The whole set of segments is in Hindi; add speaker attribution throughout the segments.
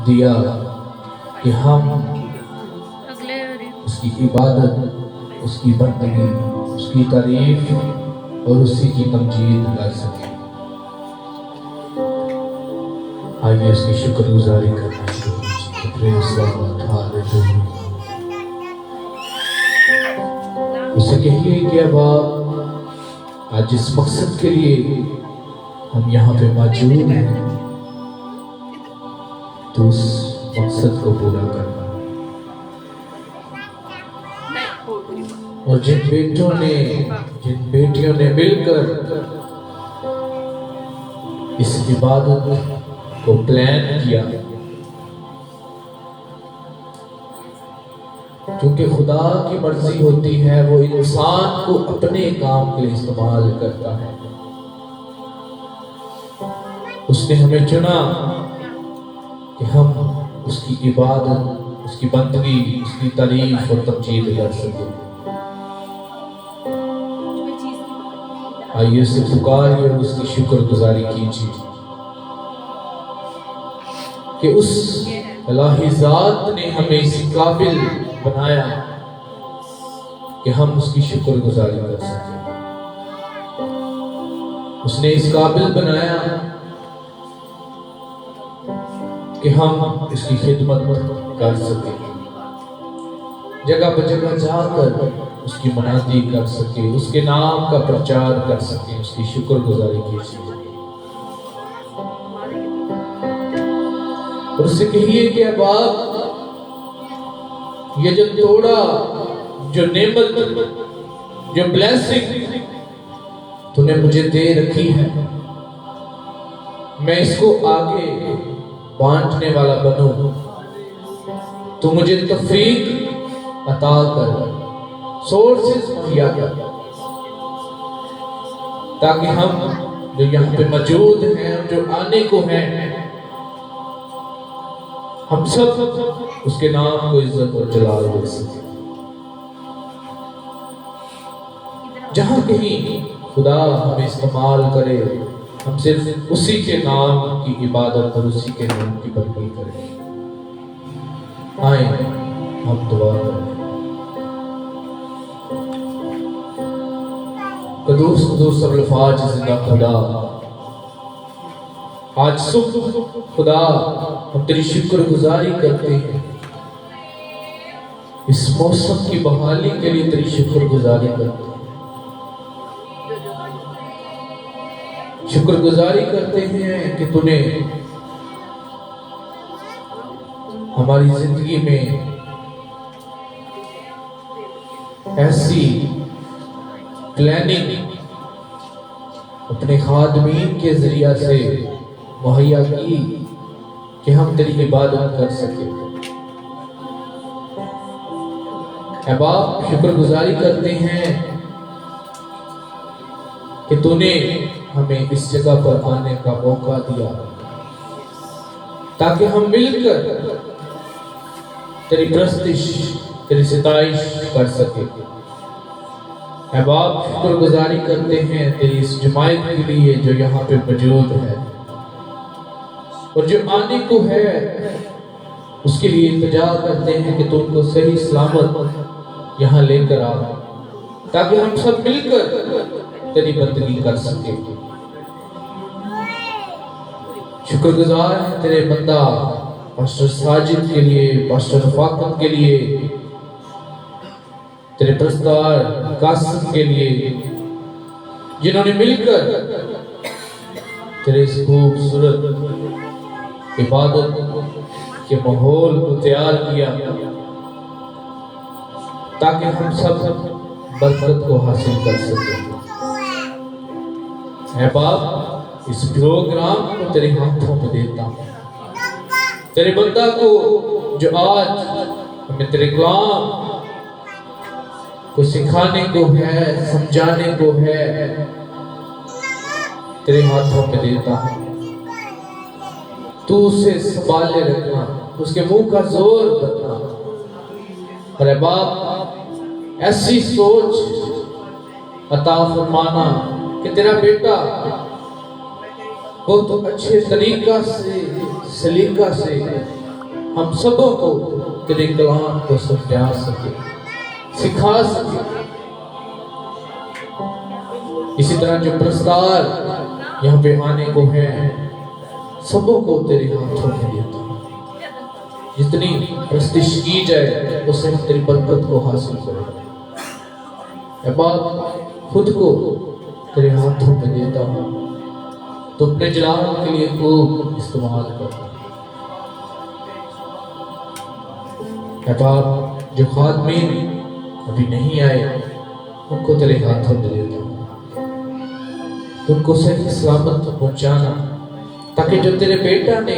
Speaker 1: दिया कि हम उसकी इबादत, उसकी बंदगी, उसकी तारीफ और उसी की तमजीद कर सकें। आइए उसकी शुक्रगुजारी करना शुरू कीजिए। उसे कहिए कि अब आप आज जिस मकसद के लिए हम यहाँ पे मौजूद हैं, तो उस मकसद को पूरा करना। और जिन बेटियों ने मिलकर इस इबादत को प्लान किया, क्योंकि खुदा की मर्जी होती है, वो इंसान को अपने काम के लिए इस्तेमाल करता है। उसने हमें चुना कि हम उसकी इबादत, उसकी बंदगी, उसकी तारीफ और तमजीद कर सकें। आइए उसे पुकारिए और उसकी शुक्रगुजारी कीजिए कि उस इलाही ज़ात ने हमें इस काबिल बनाया कि हम उसकी शुक्रगुजारी कर सकें। उसने इस काबिल बनाया कि हम इसकी खिदमत कर सकें, जगह पर जगह जाकर उसकी मनादी कर सके, उसके नाम का प्रचार कर सके। उसकी शुक्रगुजारी कीजिए और उससे कहिए कि अब आप ये जो थोड़ा, जो नेमत, जो ब्लेसिंग तूने मुझे दे रखी है, मैं इसको आगे बांटने वाला बनूं। तू मुझे तौफीक अता कर, सोर्सेस मुहैया कर, ताकि हम जो यहाँ पे मौजूद हैं, जो आने को हैं, हम सब उसके नाम को इज्जत और जलाल दे सकें। जहां कहीं खुदा हमें इस्तेमाल करे, हम सिर्फ उसी के नाम की इबादत और उसी के नाम की बंदगी करें। आए हम दुआ करें। कदूस कदूस अल्फाज जिंदा खुदा, आज सुबह खुदा हम तेरी शुक्रगुजारी करते हैं। इस मौसम की बहाली के लिए तेरी शुक्रगुजारी करते हैं। शुक्रगुजारी करते हैं कि तूने हमारी जिंदगी में ऐसी प्लानिंग अपने खादमीन के जरिया से मुहैया की कि हम तेरी इबादत कर सके। अब आप शुक्रगुजारी करते हैं कि तूने हमें इस जगह पर आने का मौका दिया, ताकि हम मिलकर तेरी प्रस्तिश, तेरी सिताइश कर सके। अब आप शुक्रगुजारी करते हैं तेरी इस जमायत के लिए जो यहाँ पे मौजूद है और जो आने को है, उसके लिए इंतजार करते हैं कि तुम उनको सही सलामत यहाँ लेकर आओ, ताकि हम सब मिलकर तेरी बंदगी कर सके। शुक्रगुजार है तेरे बंदा पास्टर साजिद के लिए, पास्टर फाकम के लिए, तेरे प्रस्तार कासिम के लिए, जिन्होंने मिलकर तेरे इस खूबसूरत इबादत के माहौल को तैयार किया, ताकि हम सब बरकत को हासिल कर सकें। ऐ बाप, इस प्रोग्राम को तेरे हाथों में देता हूं। तेरे बंदा को जो आज हमें तेरे कलाम को सिखाने को है, समझाने को है, तेरे हाथों में देता हूं। तू उसे संभाले रखना, उसके मुंह का जोर रखना। अरे बाप, ऐसी सोच अता फरमाना कि तेरा बेटा बहुत अच्छे तरीका से, सलीका से हम सबों को तेरे कलाम को समझा सके, सिखा सके। इसी तरह जो पुरस्कार यहाँ पे आने को है, सबों को तेरे हाथों में देता हूँ। जितनी प्रस्तिश की जाए उससे हम तेरी बरकत को हासिल करें। मैं बात खुद को तेरे हाथों में देता हूँ, तो अपने जलाल के लिए खूब इस्तेमाल कर। मैं बाप जो खादमीन अभी नहीं आए उनको तेरे हाथों में देता हूँ, उनको सही सलामत पहुंचाना, ताकि जो तेरे बेटा ने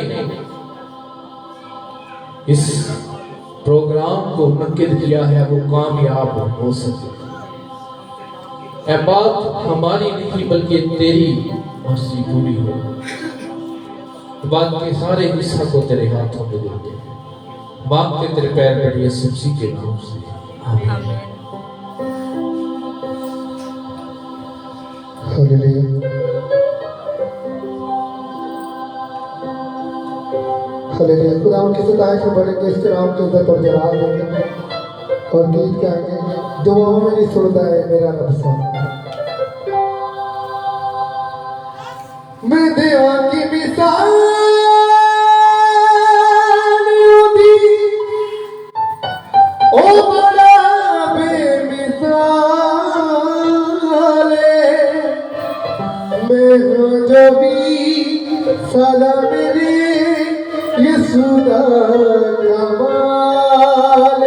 Speaker 1: इस प्रोग्राम को मुनक्किद किया है वो कामयाब हो सके। ऐ बात हमारी नहीं बल्कि तेरी मर्जी पूरी हो। बात के सारे हिस्सा को तेरे हाथों में देते हैं। बाप के तेरे पैर पड़िए सब्जी के नाम से, आमीन।
Speaker 2: Hallelujah, hallelujah. खुदा उनकी सताइश में बढ़ेंगे, इस कलाम के ऊपर पर जलाल देंगे और गीत गाएंगे। दुआओं में नहीं सुनता है मेरा रब सा। मैं देवा की मिसाल दी, ओ बड़ा बेमिसाल मैं हूँ जो भी सदा मेरे यीशुदा कमाल।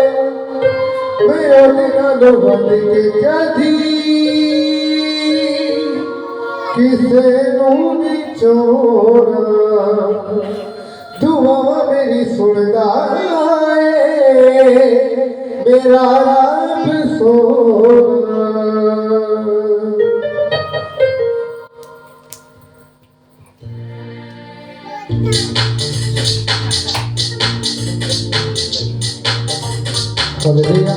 Speaker 2: मैं ओलिना लोबद के कदी किसे नूनी छोड़ा, दुआ मेरी सुनदा है मेरा रब सोना। हालेलुया।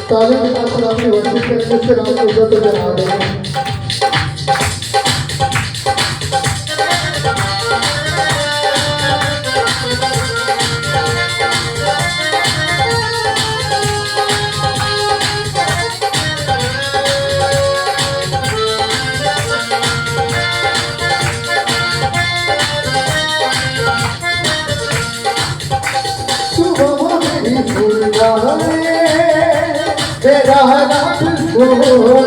Speaker 2: ताली के साथ अपनी वर्षिप करेंगे, इसके नाम को इज्जत से बना देंगे। तेरा रब सोना,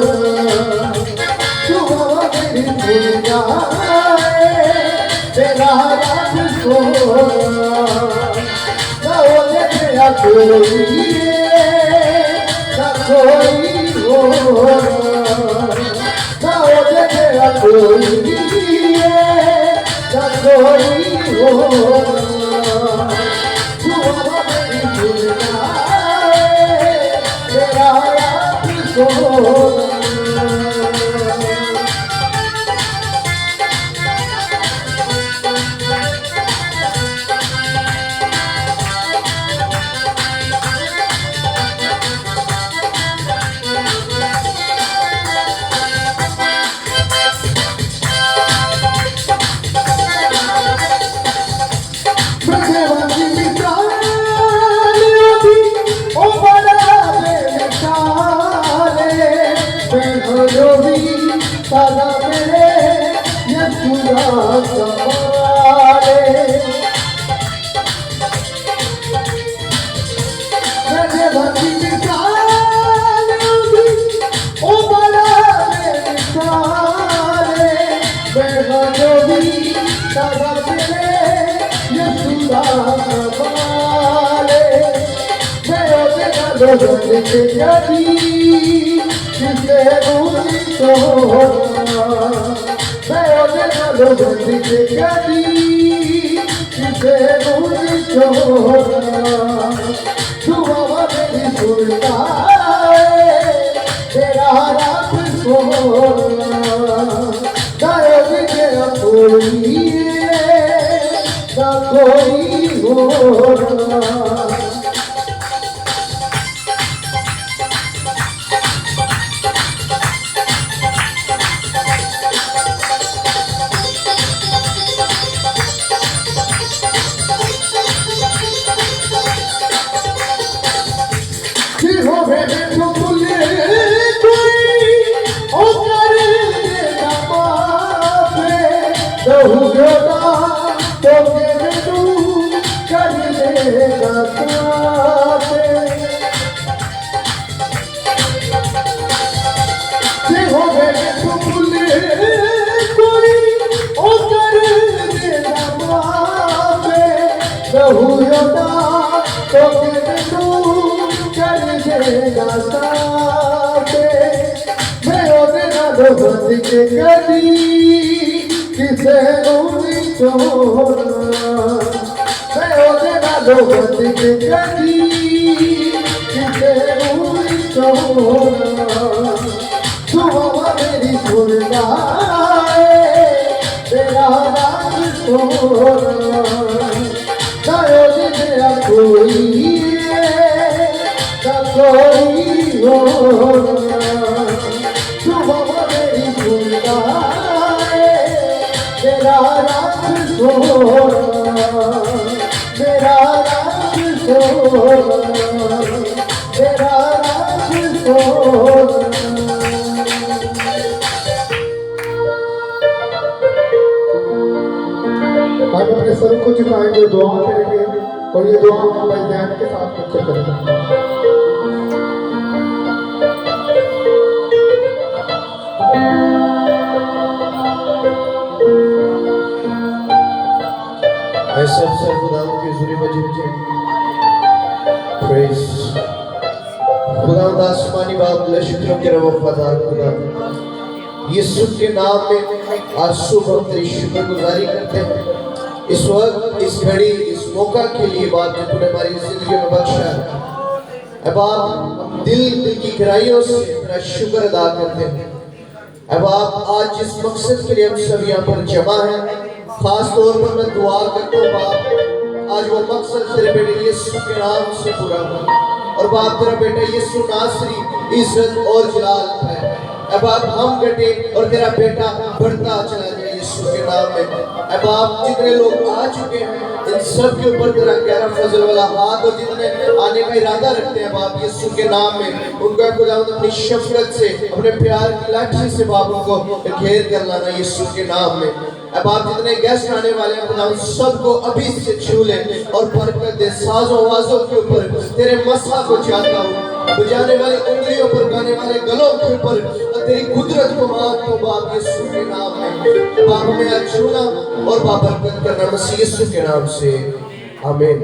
Speaker 2: सुबह मेरी दुनिया तेरा रब सोना। ना वो तेरा कोई ना कोई होना, ना वो तेरा कोई ना कोई होना। सुबह मेरी दुनिया तेरा रब सोना। सदा मेरे यीशुदा कमाले। मेरे भक्ति मिसाल ओ बड़ा बेमिसाल। मेरा जो भी सदा मेरे यीशुदा कमाले। मैं ओते लोगों के यदि किसे दूरी छोड़ना, मैं ओते लोगों के यदि किसे दूरी छोड़ना। दुआ मेरी सुनता है तेरा रब सोना। दायो भी तेरा कोई ना कोई होना। रहूयोदा तो के तू कर देगा साथे मैं ओदे ना दोस्त के कदी किसे नूरी छोड़ना मैं ओदे ना दोस्त के कदी किसे नूरी छोड़ना सुबह मेरी सुनना तेरा राज छोड़ना कोई हो सुबह मेरी सुनता मेरा राज छोड़ना मेरा राज छोड़ना मेरा राज छोड़ना। हम अपने सर को झुकाएंगे, दुआ करेंगे और ये दुआ हम भाई ध्यान के साथ मिलकर करेंगे।
Speaker 3: मैं सबसे खुदा की हुजूरी में झुके प्रेज खुदा आसमानी बाप ले शुक्र के वफादार खुदा यीशु के नाम में आज सुबह तेरी शुक्रगुजारी करते हैं इस वक्त इस घड़ी इस मौका के लिए बाप जो तूने हमारी जिंदगी में बख्शा है। अब आप दिल की गहराइयों से तेरा शुक्र अदा करते हैं। अब आप आज जिस मकसद के लिए हम सब यहाँ पर जमा हैं, खास तौर पर मैं दुआ करता हूँ बाप आज वो मकसद तेरे बेटे यीशु के नाम से पूरा हो और बाप तेरा बेटा यीशु नासरी इज्जत और जलाल है। अब आप हम घटे और तेरा बेटा बढ़ता चला जाए यीशु के नाम में। अब आप जितने लोग आ चुके हैं इन सब के ऊपर तेरा गहरा फजल वाला हाथ और जितने आने का इरादा रखते हैं बाप यीशु के नाम में उनका खुदावंद अपनी शफकत से अपने प्यार की लाठी से बाप उनको घेर कर लाना यीशु के नाम में। अब आप जितने गेस्ट आने वाले हैं खुदावंद सबको अभी से छू ले और बरकत दे। साजों आवाजों के ऊपर तेरे मसा को चाहता हूँ, बजाने वाले उंगलियों पर गाने वाले गलों के ऊपर तेरी कुदरत को मांगता हूँ बाप यीशु के नाम में। बाप हमें आज छूना और बाप बरकत करना मसीह यीशु के नाम से आमीन।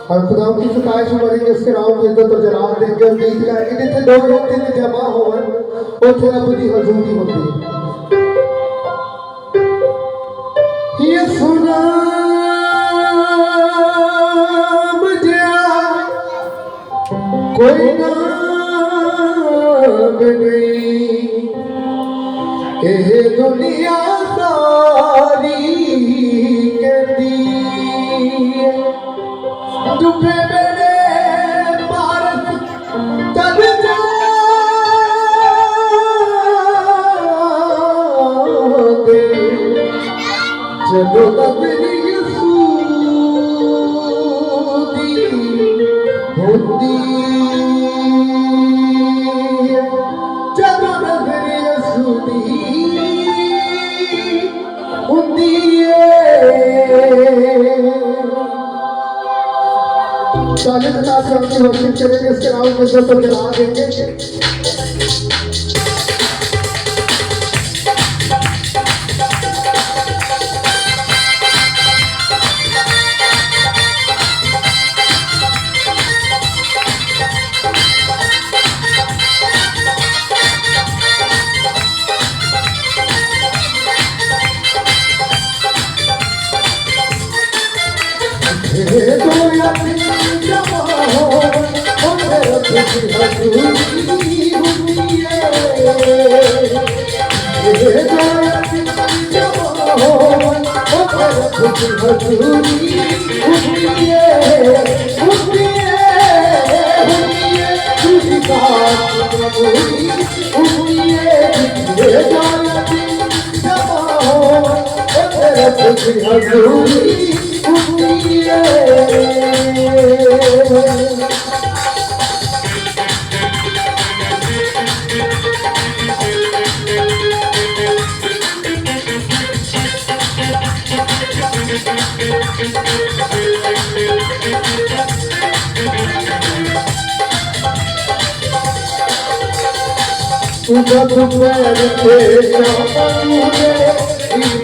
Speaker 2: हम खुदा की सताइश करेंगे, उसके नाम की इज्जत और जलाल देंगे और गीत गाएंगे। जितने दो लोग तेरे जमा हो उसे रब की हजूरी होती है। ये सुना मुझे कोई नाम नहीं, ये दुनिया सारी कहती डूबे मेरे भारत तब जाते चलो नजरी सूदी होती चलो नजरी सूदी होती चालीस हजार से अपनी वर्षिप करेंगे, इसके नाम में जो तो जला देंगे।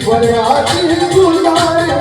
Speaker 2: फरियाद गुलार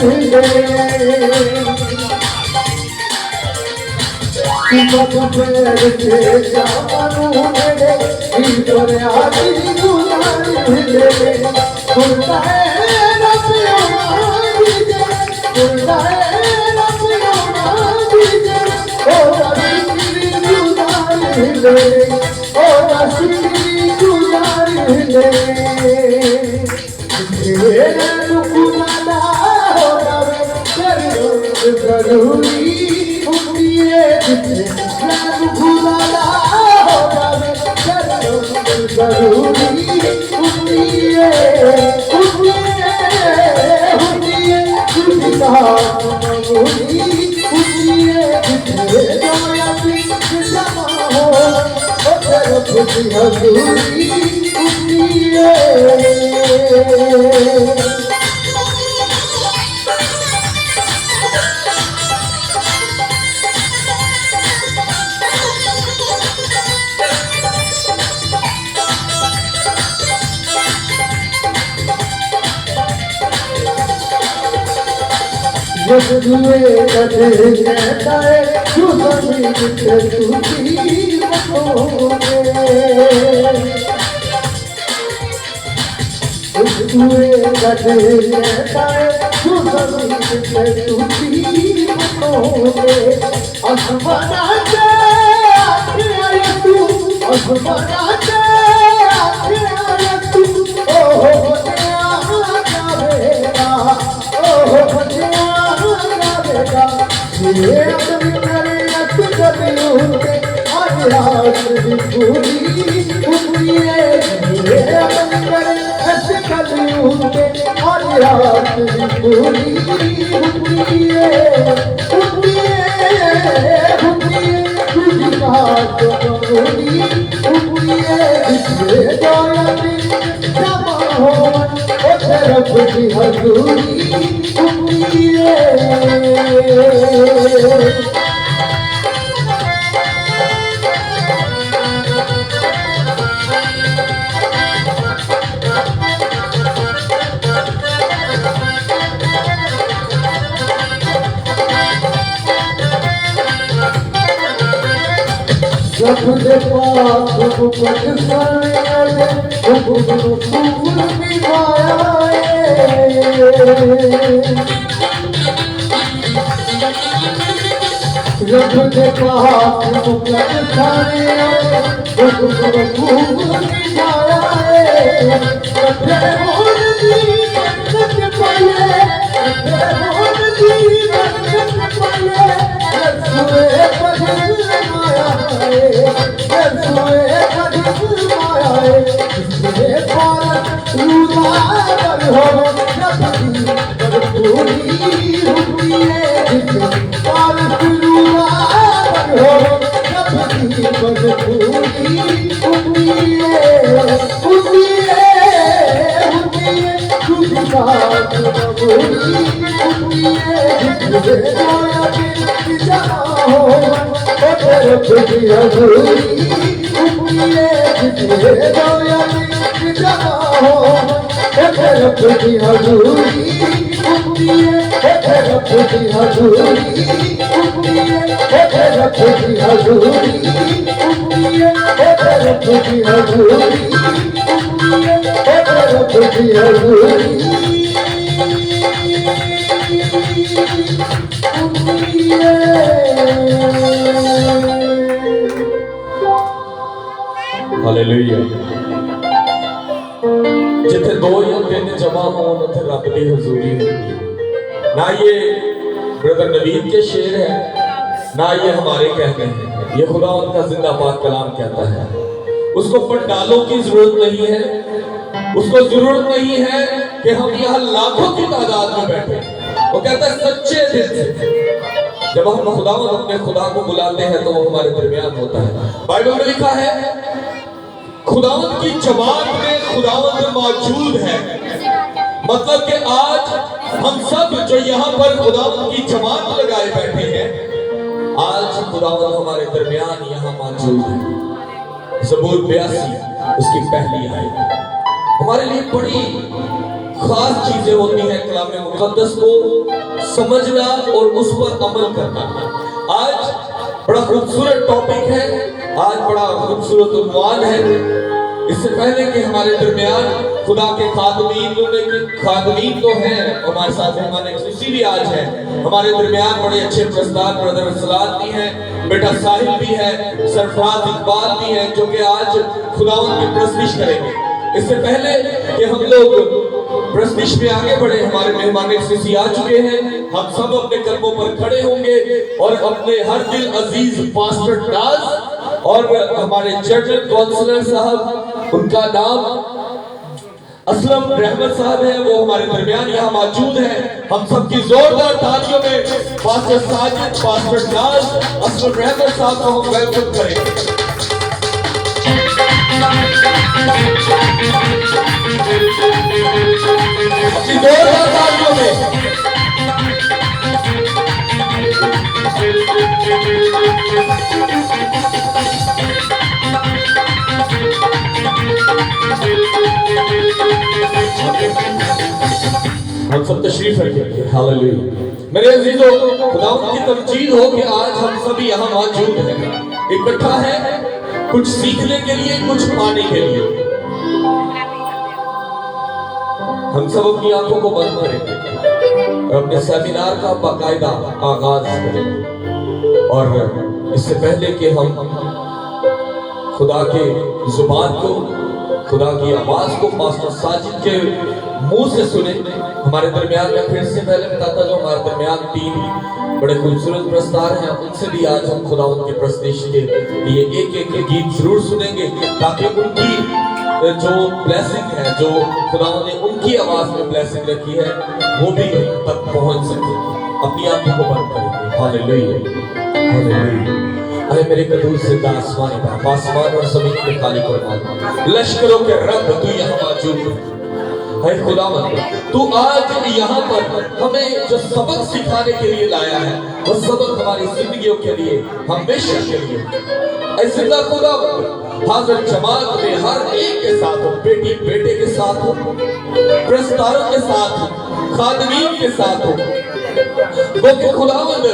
Speaker 1: हालेलुया। जिथे दो या तीन जमा होन उथे रब की हजूरी होती है। ना ये ब्रदर नवीद के शेर है, ना ये हमारे कहते हैं, ये खुदा उनका जिंदा पाक कलाम कहता है। उसको पंडालों की जरूरत नहीं है, उसको जरूरत नहीं है कि हम यहाँ लाखों की तादाद में बैठे। वो कहता है सच्चे दिल से जब हम खुदावंद अपने खुदा को बुलाते हैं तो वो हमारे दरमियान होता है। बाइबल में लिखा है खुदावंद की जमात में खुदावंद मौजूद है। मतलब कि आज हम सब जो यहाँ पर खुदावंद की जमात लगाए बैठे हैं, आज खुदावंद हमारे दरमियान यहाँ मौजूद है। ज़बूर 82 उसकी पहली आयत हमारे लिए बड़ी खास चीजें होती हैं कलाम मुक़द्दस को
Speaker 4: समझना और उस पर अमल करना। आज बड़ा खूबसूरत टॉपिक है, आज बड़ा खूबसूरत उन्वान है। इससे पहले कि हमारे दरमियान खुदा के खादमीन तो हैं, हमारे साथ हमारे खुशी भी आज है। हमारे दरमियान बड़े अच्छे प्रस्ताव ब्रदर सलाद भी हैं, बेटा साहिल भी है, सरफराज इकबाल भी है, जो कि आज खुदावंद की प्रस्तुति करेंगे। इससे पहले कि हम लोग प्रस्तुति में आगे बढ़े, हमारे मेहमान खुशी आ चुके हैं। हम सब अपने कदमों पर खड़े होंगे और अपने हर दिल अजीज पास्टर नाज और हमारे जनरल काउंसलर साहब, उनका नाम असलम रहमत साहब है, वो हमारे दरमियान यहाँ मौजूद है। हम सबकी जोरदार तालियों में पास्टर साजिद, पास्टर नाज, असलम रहमत साहब को हम वेलकम करेंगे। अपनी जोरदार तालियों में हम सब तशरीफ रखेंगे। हालेलुया। मेरे अजीजों, खुदावंद की तमजीद हो कि आज हम सभी यहाँ मौजूद हैं, इकट्ठा है, कुछ सीखने के लिए, कुछ पाने के लिए। हम सब अपनी आंखों को बंद करेंगे और अपने सेमिनार का बाकायदा आगाज करेंगे। और इससे पहले कि हम खुदा के जुबान को, खुदा की आवाज को पास्टर साजिद के मुंह से सुने। हमारे दरमियान में फिर से पहले बताता जो हमारे दरमियान 3 बड़े खूबसूरत प्रस्ताव हैं, उनसे भी आज हम खुदावंद की प्रस्तुति के लिए एक गीत जरूर सुनेंगे, ताकि उनकी जो ब्लेसिंग है, जो खुदावंद ने उनकी आवाज में ब्लेसिंग रखी है, वो भी तक पहुंच सके। अपनी आंखों को बंद करेंगे। Hallelujah, hallelujah. अरे मेरे कदूस से आसमानी बाप, आसमान और जमीन के खाली फरमान, लश्करों के रब तू यहाँ मौजूद है। खुदावंद, तू आज यहाँ पर हमें जो सबक सिखाने के लिए लाया है, वो सबक हमारी जिंदगियों के लिए, हमेशा के लिए। ऐसे ना खुदावंद, हाजिर जमात में हर एक के साथ हो, बेटी बेटे के साथ हो, प्रस्तारों के साथ हो, खादमीन के साथ हो। वो खुदावंद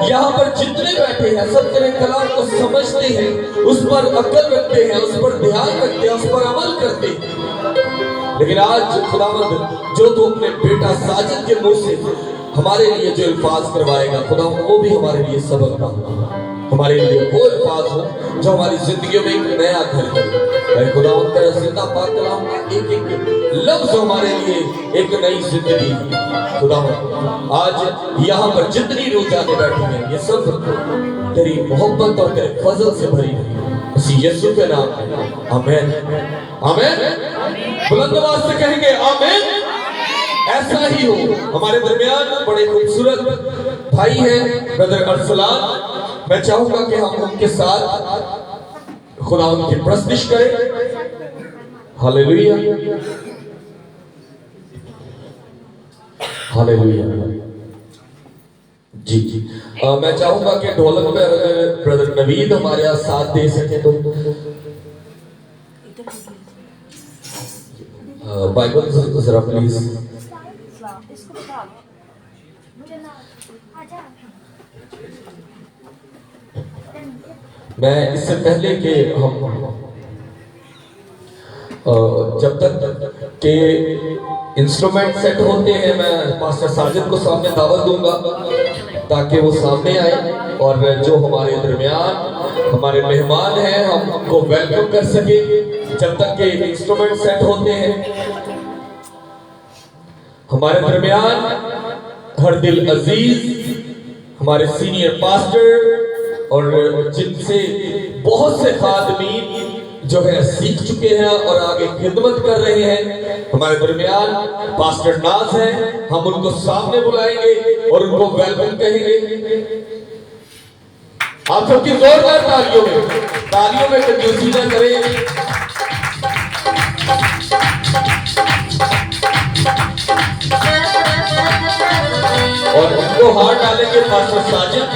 Speaker 4: यहाँ पर जितने बैठे हैं सब तेरे कलाम को समझते हैं, उस पर अकल रखते हैं, उस पर ध्यान रखते हैं, उस पर अमल करते हैं। लेकिन आज खुदावंद, जो तू अपने बेटा साजिद के मुंह से हमारे लिए जो अल्फाज करवाएगा, खुदावंद वो भी हमारे लिए सबक हो, हमारे लिए वो अल्फाज हो जो हमारी जिंदगी में एक नया घर करे। खुदावंद तेरा जिंदा पाक कलाम का एक लफ्ज हमारे लिए एक नई जिंदगी है। खुदावंद, आज यहाँ पर जितनी रूह जाने बैठी हैं, ये सब तेरी मोहब्बत और तेरे फजल से भरी है। इसी यीशु के नाम में आमीन, आमीन। बुलंद आवाज से कहेंगे आमीन। ऐसा ही हो। हमारे दरमियान बड़े खूबसूरत भाई हैं ब्रदर अरसलान, मैं चाहूंगा कि हम उनके साथ खुदावंद की प्रस्तुति करें। Hallelujah, hallelujah. जी, मैं चाहूंगा कि ढोलक पे अगर ब्रदर नवीद हमारे यहाँ साथ दे सके तो बाइबल जरा प्लीज। मैं इससे पहले कि हम जब तक के इंस्ट्रूमेंट सेट होते हैं, मैं पास्टर साजिद को सामने दावत दूंगा ताकि वो सामने आए और जो हमारे दरमियान हमारे मेहमान हैं हम उनको वेलकम कर सके। जब तक के इंस्ट्रूमेंट सेट होते हैं, हमारे दरमियान हर दिल अजीज हमारे सीनियर पास्टर और जिनसे बहुत से खादमीन जो है सीख चुके हैं और आगे खिदमत कर रहे हैं, हमारे दरमियान पास्टर नाज हैं। हम उनको सामने बुलाएंगे और उनको वेलकम कहेंगे। आप सबकी जोरदार तालियों में कंजूसी न करें। और उनको हाथ डालेंगे पास्टर साजिद।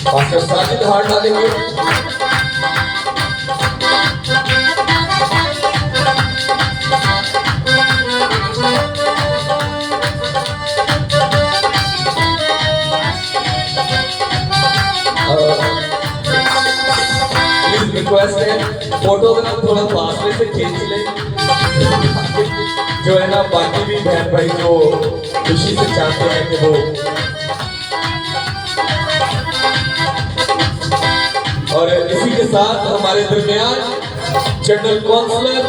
Speaker 4: पास्टर साजिद हाथ डालेंगे। फोटो का थोड़ा फासले से खींच ले, जो है ना बाकी भी बहन भाई जो खुशी से चाहते हैं कि वो और इसी के साथ हमारे दरमियान जनरल काउंसलर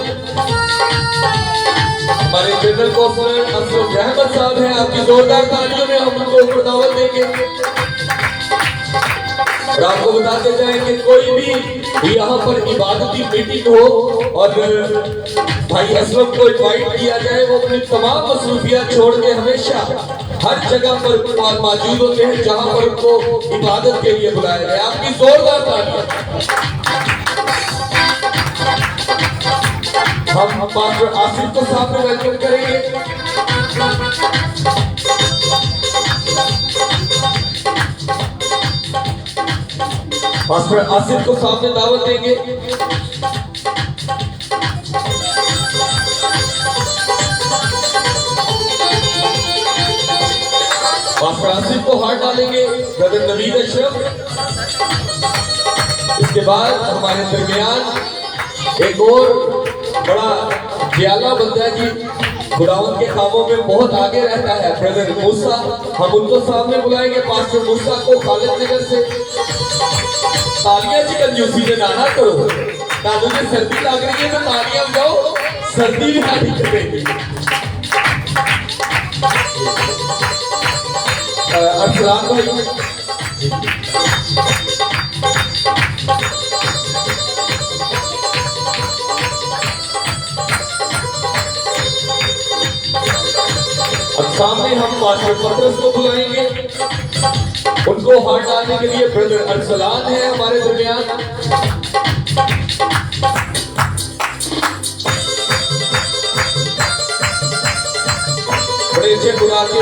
Speaker 4: अशरफ अहमद साहब हैं। आपकी जोरदार तालियों में हम उनको दावत देंगे। और आपको बताते जाए कि कोई भी यहाँ पर इबादती मीटिंग हो और भाई अशरफ को इनवाइट किया जाए, वो अपनी तमाम मसरूफियात छोड़ के हमेशा हर जगह पर मौजूद होते हैं जहाँ पर उनको इबादत के लिए बुलाया जाए। आपकी जोरदार तालियां। हम पास्टर आसिफ को सामने वेलकम करेंगे। पास्टर आसिफ को सामने दावत देंगे। पास्टर आसिफ को हाथ डालेंगे ब्रदर नवीद अशरफ। इसके बाद हमारे दरमियान एक और बड़ा जियाला बंदा है जी, खुदावंद के कामों में बहुत आगे रहता है, ब्रदर मूसा। हम उनको सामने बुलाएंगे, पास्टर मूसा को खालिद नगर से। तालियां जी कंजूसी में ना करो, तालू में सर्दी लग रही है तो तालियां बजाओ, सर्दी भी नहीं करेगी। अरसलान भाई अब सामने हम पास्टर पतरस को बुलाएंगे, उनको हाथ डालने के लिए ब्रदर अरसलान है हमारे दरमियान। बड़े अच्छे खुदा के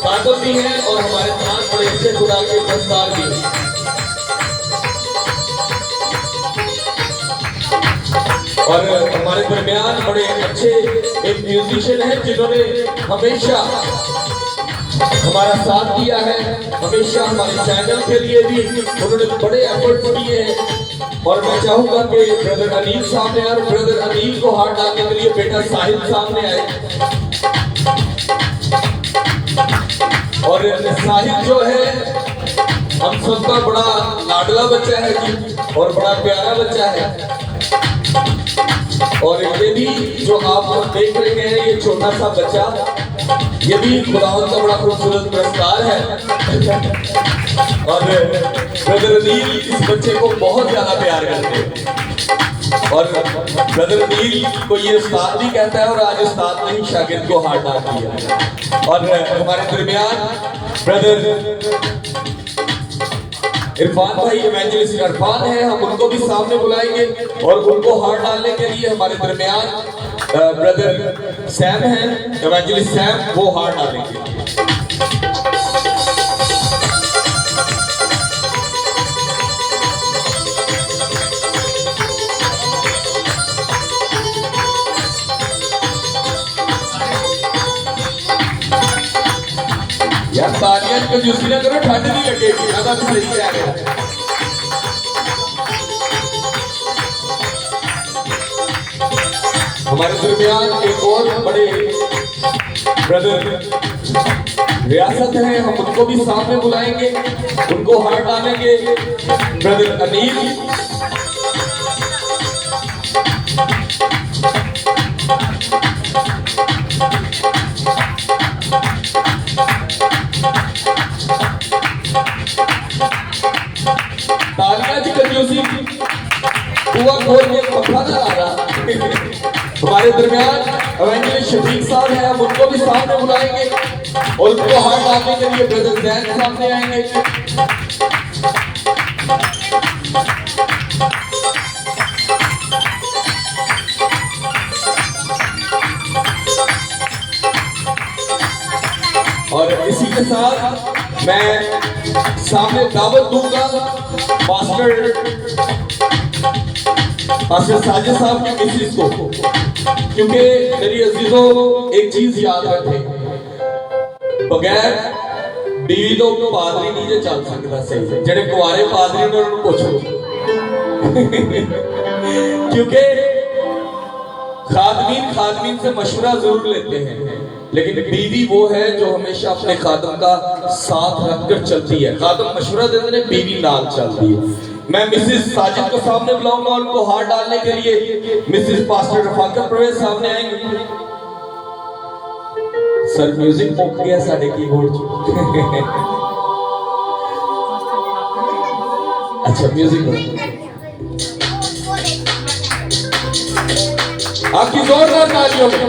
Speaker 4: कादम भी हैं और हमारे साथ बड़े अच्छे खुदा के दस्तार भी हैं। और हमारे दरमियान बड़े अच्छे एक म्यूजिशियन हैं जिन्होंने हमेशा हमारा साथ दिया है, हमेशा हमारे चैनल के लिए भी उन्होंने बड़े एफर्ट्स किए हैं। और मैं चाहूंगा कि ब्रदर अनिल सामने आए, ब्रदर अनिल को हाथ डालने के लिए बेटा साहिल सामने आए। और साहिल जो है हम सबका बड़ा लाडला बच्चा है जी और बड़ा प्यारा बच्चा है। और ये भी जो आप देख रहे हैं ये छोटा सा बच्चा, ये भी खुदावंद का बड़ा खूबसूरत पुरस्कार है। और ब्रदर अनील इस बच्चे को बहुत ज्यादा प्यार करते हैं और ब्रदर अनील को ये उस्ताद भी कहता है और आज उस्ताद ने ही शागिर्द को हाथ डाल दिया। और हमारे दरमियान ब्रदर इरफान भाई इवेंजलिस्ट इरफान है, हम उनको भी सामने बुलाएंगे और उनको हाथ डालने के लिए हमारे दरमियान ब्रदर सैम हैं, इवेंजलिस्ट सैम, वो हाथ डालेंगे। यार तालियां कंजूसी ना करो, ठंड नहीं लगेगी। ज्यादा भी सही कह रहे हैं। हमारे दरमियान एक और बड़े ब्रदर रियासत हैं, हम उनको भी सामने बुलाएंगे, उनको हाथ डालेंगे ब्रदर अनील। तालियां जी कंजूसी हुआ खोल के पंखा ना आ रहा। हमारे दरमियान इवेंजलिस्ट शफीक साहब हैं, हम उनको भी सामने बुलाएंगे और उनको हाथ डालने के लिए ब्रदर जैन सामने आएंगे। और इसी के साथ मैं सामने दावत दूंगा पास्टर साजिद साहब की मिसेस को, क्योंकि मेरी अजीजों एक चीज याद रखें, बगैर बीवी तो पादरी नहीं जे चल सकता। सही जेडे कुआरे पादरी ने उन्होंने पूछो क्योंकि खादमीन से मशवरा जरूर लेते हैं, लेकिन बीवी वो है जो हमेशा अपने खादम का साथ रखकर चलती है। खादम मशवरा देते हैं, बीवी नाल चलती है। मैं मिसेस साजिद को सामने बुलाऊंगा, उनको हाथ डालने के लिए मिसेस पास्टर रफाकत परवेज सामने आएंगे। सर म्यूजिक मुक गया साढ़े कीबोर्ड अच्छा म्यूजिक आपकी जोरदार तालियों में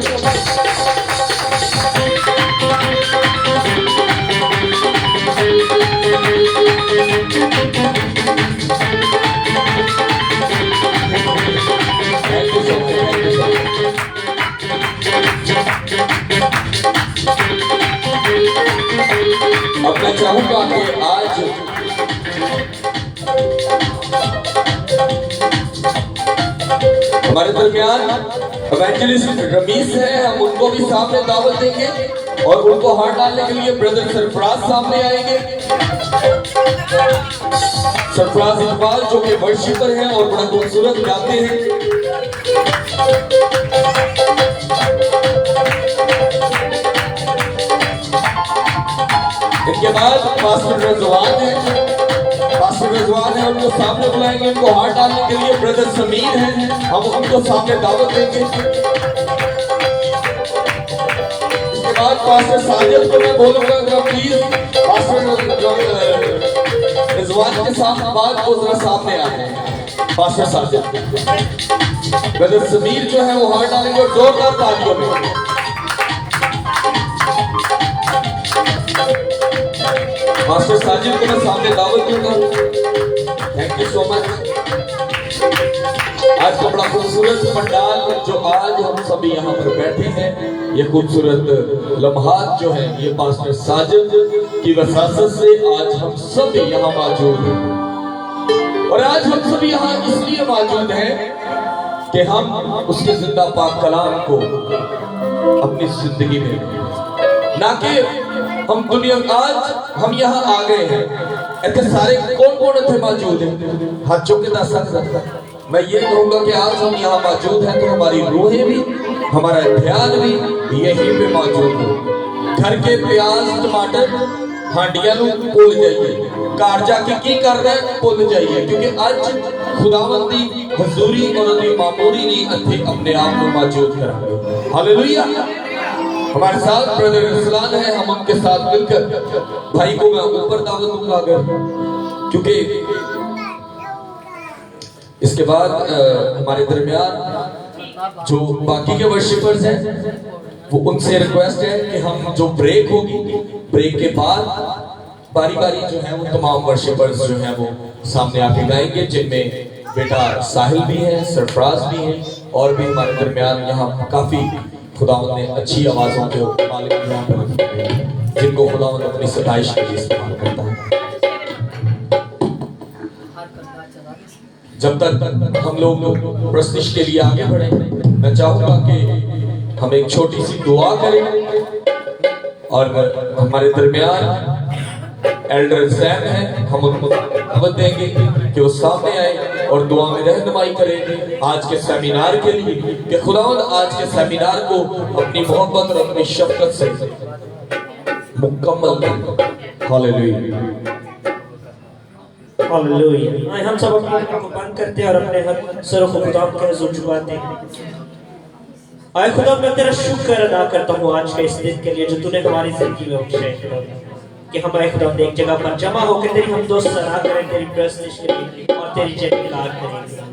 Speaker 4: अब मैं चाहूंगा कि आज हमारे दरमियान इवेंजलिस्ट रमीज है, हम उनको भी सामने दावत देंगे और उनको हाथ डालने के लिए ब्रदर सरफराज सामने आएंगे। सरफराज इकबाल जो कि वर्शिपर हैं और बड़ा खूबसूरत गाते हैं। इनके बाद पास्टर रजवान है, उनको सामने बुलाएंगे, उनको हाथ डालने के लिए ब्रदर समीर हैं, हम उनको सामने दावत देंगे। इसके बाद पास्टर साजिद को मैं बोलूंगा प्लीज पास्टर रजवान के साथ बाद वो जरा सामने आ जाए। पास्टर साजिद, ब्रदर समीर जो है वो हाथ डालेंगे और जोरदार तालियों में। मास्टर साजिद को मैं सामने दावत दूंगा। Thank you so much. आज का बड़ा खूबसूरत पंडाल जो आज हम सभी यहाँ पर बैठे हैं, ये खूबसूरत लम्हात जो है ये पास्टर साजिद की वसासत से आज हम सभी यहाँ मौजूद हैं। और आज हम सभी यहाँ इसलिए मौजूद हैं कि हम उसके जिंदा पाक कलाम को अपनी जिंदगी में, ना कि हम दुनिया, आज हम यहाँ आ गए हैं, इतने सारे कौन कौन इतने मौजूद हैं? हाथ चौके दस सकता। मैं ये कहूँगा कि आज हम यहाँ मौजूद हैं तो हमारी रूहें भी, हमारा ध्यान भी यहीं पे मौजूद है। घर के प्याज टमाटर हांडिया भूल जाइए, घर जाके की कर रहे भूल जाइए, क्योंकि आज खुदावंद दी हुजूरी और उनकी मामूरी नहीं अथे अपने आप को मौजूद करांगे। हालेलुया। हमारे साथ ब्रदर रसलान है, हम उनके साथ मिलकर भाई को मैं ऊपर दावत दूंगा अगर, क्योंकि इसके बाद हमारे दरमियान जो बाकी के वर्शिपर्स हैं वो उनसे रिक्वेस्ट है कि हम जो ब्रेक होगी, ब्रेक के बाद बारी बारी जो है वो तमाम वर्शिपर्स जो हैं वो सामने आके गाएंगे, जिनमें बेटा साहिल भी है, सरफराज भी है और भी हमारे दरमियान यहाँ काफी खुदावंद ने अच्छी आवाजों के मालिक यहाँ पर जिनको खुदावंद अपनी सताइश के लिए इस्तेमाल करता है। जब तक हम लोग प्रस्तिश के लिए आगे बढ़े, मैं चाहूंगा कि हम एक छोटी सी दुआ करें और हमारे दरमियान एल्डर सैम है, हम उनको दावत देंगे कि वो सामने आए और दुआ में रहनुमाई करेंगे आज के सेमिनार के लिए, कि खुदावंद आज के सेमिनार को अपनी मोहब्बत और अपनी शफकत से मुकम्मल करें। हालेलुया।
Speaker 5: हालेलुया। हम सब अपनी आंखों को बंद करते हैं और अपने हर सरों को खुदा के हुजूर झुकाते हैं। आए खुदा, मैं तेरा शुक्र अदा करता हूँ आज के इस दिन के लिए जो तूने हमारी जिंदगी में बख्शा है, कि हम आए खुदा एक जगह पर जमा होकर तेरी हम दोस्त सलाह करें, तेरी प्रस्तुति के लिए और तेरी जयकार करेंगे।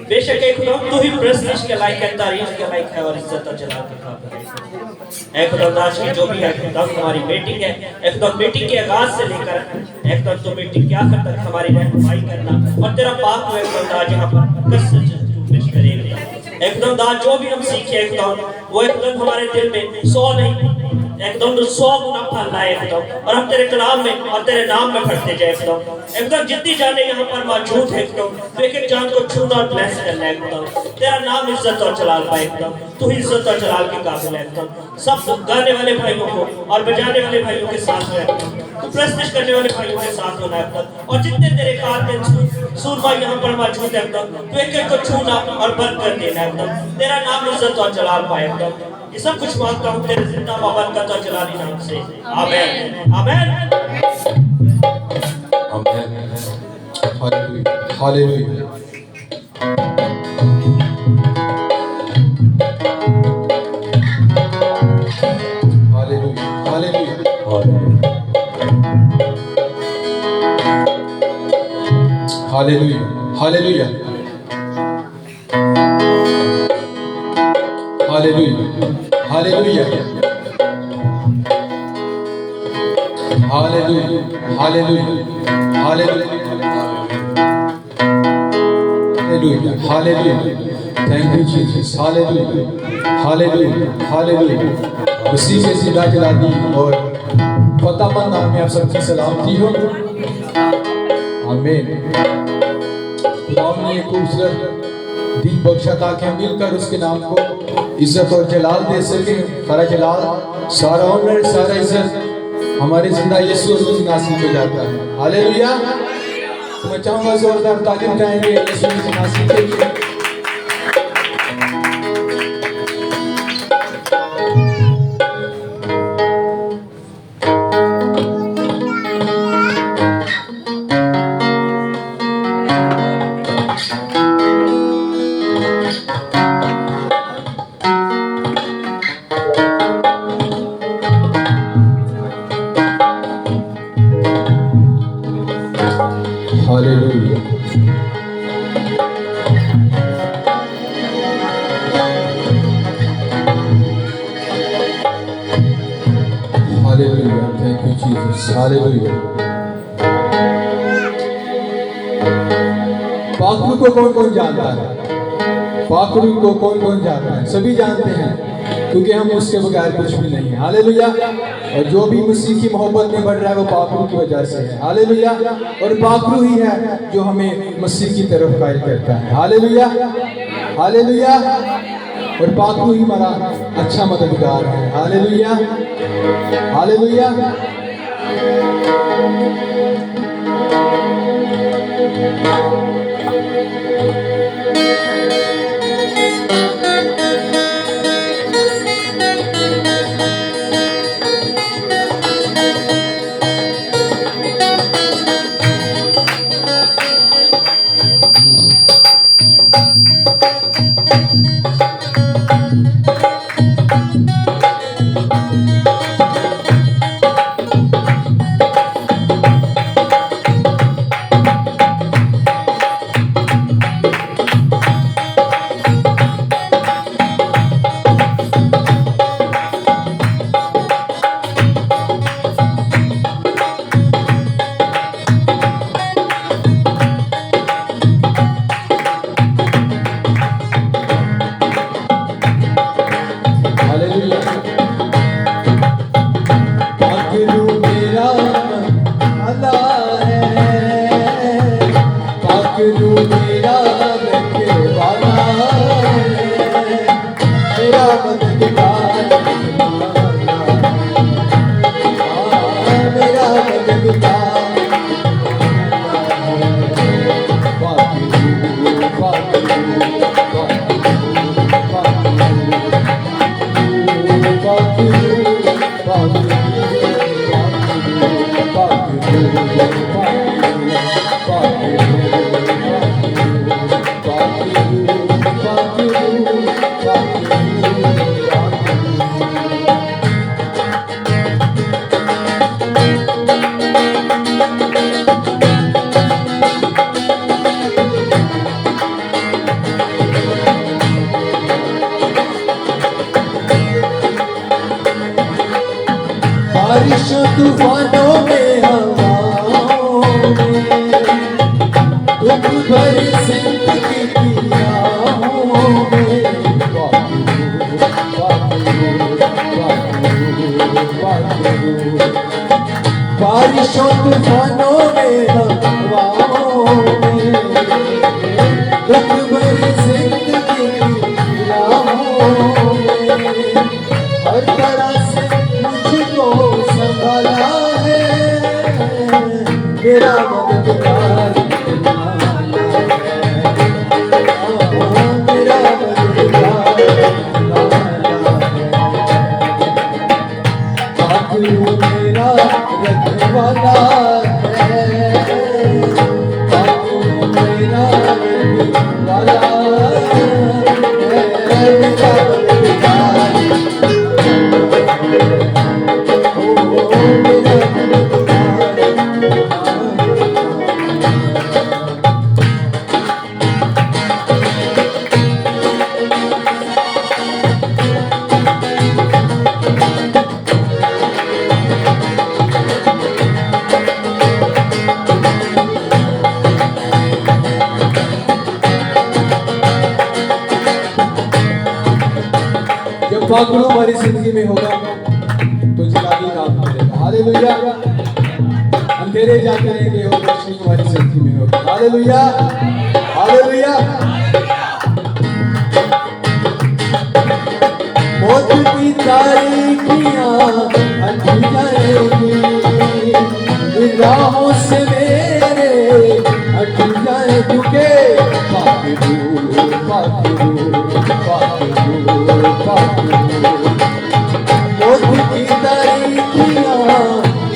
Speaker 5: बेशक एक खुदा तू ही प्रस्तुति के लायक है, तारीफ के लायक है और इज्जत और जलाल के काबिल है। एक खुदा आज की जो भी है खुदा हमारी मीटिंग है, एक खुदा मीटिंग के आगाज से लेकर एक खुदा तो मीटिंग क्या करता है हमारी रहनुमाई करना और तेरा पाक हुए खुदा यहाँ पर कसरत पेश करेगा। एकदम दान जो भी हम सीखे एकदम वो एकदम हमारे दिल में 100 नहीं एकदम 100 गुना फल लाए एकदम, और हम तेरे कलाम में और तेरे नाम में पढ़ते जाए एकदम जितनी जाने यहाँ पर मौजूद है एकदम तो एक एक जान को छूना और ब्लेस करना एकदम तेरा नाम इज्जत और जलाल पाए एकदम। तू ही इज्जत और जलाल के काबिल है एकदम। सब गाने वाले भाइयों को और बजाने वाले भाइयों के साथ में एकदम, तू प्रस्तुत करने वाले भाइयों के साथ होना एकदम। और जितने तेरे कातिल सूरमा यहाँ पर मौजूद है एकदम, तू एक एक को छूना और बंद कर देना एकदम। तेरा नाम इज्जत और जलाल पाए एकदम। ये सब कुछ मांगता हूँ तेरे जिंदा बाबरकत और जलाली नाम से। आमीन आमीन
Speaker 6: आमीन। Hallelujah. Hallelujah. Hallelujah. Hallelujah. Hallelujah. Hallelujah. Hallelujah. Hallelujah. Hallelujah. Hallelujah. Hallelujah. Thank you Jesus. Hallelujah. Hallelujah. Hallelujah. उसी से सीधा चला दी और फतेहमंद नाम में आप सबकी सलामती हो। आमीन। खुदा ने एक खूबसूरत दिन बख्शा ताकि हम मिलकर उसके नाम को इज्जत और जलाल दे सके। सारा जलाल, सारा ऑनर, सारा इज्जत हमारे जिंदा यीशु मसीह नासिब हो जाता है। हालेलुया। तो मैं चाहूंगा जोरदार तालीम जाएंगे यीशु मसीह नासिब के लिए। Hallelujah. Hallelujah. Thank you Jesus. Hallelujah. पाखरू को कौन कौन जानता है? पाखरू को कौन कौन जानता है? सभी जानते हैं, क्योंकि हम उसके बगैर कुछ भी नहीं है। हालेलुया। और जो भी मसीह की मोहब्बत में बढ़ रहा है वो पाखरू की वजह से है। हालेलुया। और पाखरू ही है जो हमें मसीह की तरफ कायल करता है। हालेलुया। हालेलुया। और पाखरू ही हमारा अच्छा मददगार है। हालेलुया। हालेलुया। बारिशों तूफानों में हवाओं में दुख भरी जिंदगी की राहों में बारिशों तूफानों में हवाओं में दुख भरी जिंदगी जब पाकरू हमारी जिंदगी में होगा तो जलाली काम करेगा। हालेलुया। अंधेरे जाते रहेंगे और रोशनी हमारी जिंदगी में होगा। Hallelujah, hallelujah. मौत की तारीखियां हट जाएंगी, राहों से मेरे हट जाए चुके। पाकरू पाकरू पाकरू पाकरू, मौत की तारीखियां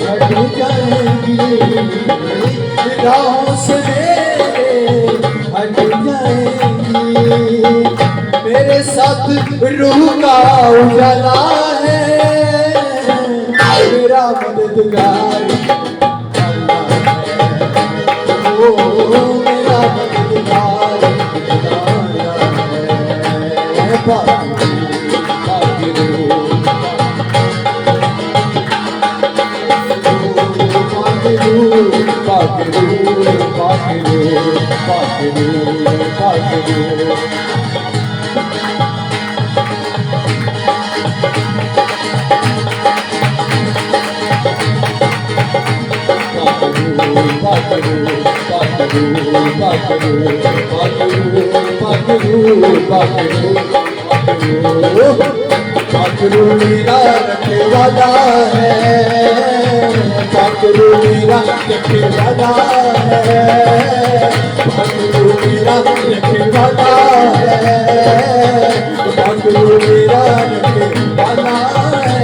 Speaker 6: हट जाएंगी, राहों से मेरे हट जाएंगी। मेरे साथ रूह का उजाला है, मेरा मददगार अल्लाह है। ओ मेरा मददगार अल्लाह है। पाकरू पाकरू पाकरू पाकरू पाकरू पाकरू। पाकरू मेरा रखवाला है, पाकरू मेरा रखवाला है, पाकरू मेरा रखवाला है, पाकरू मेरा रखवाला है।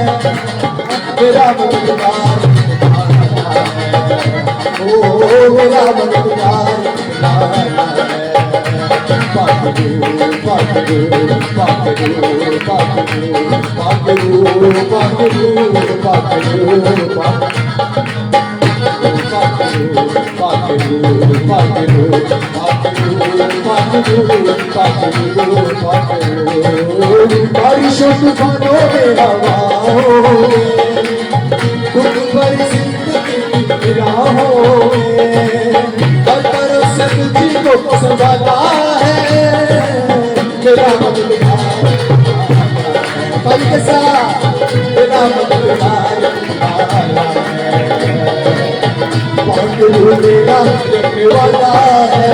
Speaker 6: मेरा मददगार ओ मेरा मददगार पाकरू पाकरू पाकरू पाकरू पाकरू पाकरू पाकरू पाकरू पाकरू पाकरू। बारिशों तूफानों में हवाओं में दुख भरी जिंदगी राहों में, हर तरफ से तुझको संभाला है। मेरा मददगार पल के साथ, मेरा मददगार पाकरू मेरा रखवाला है,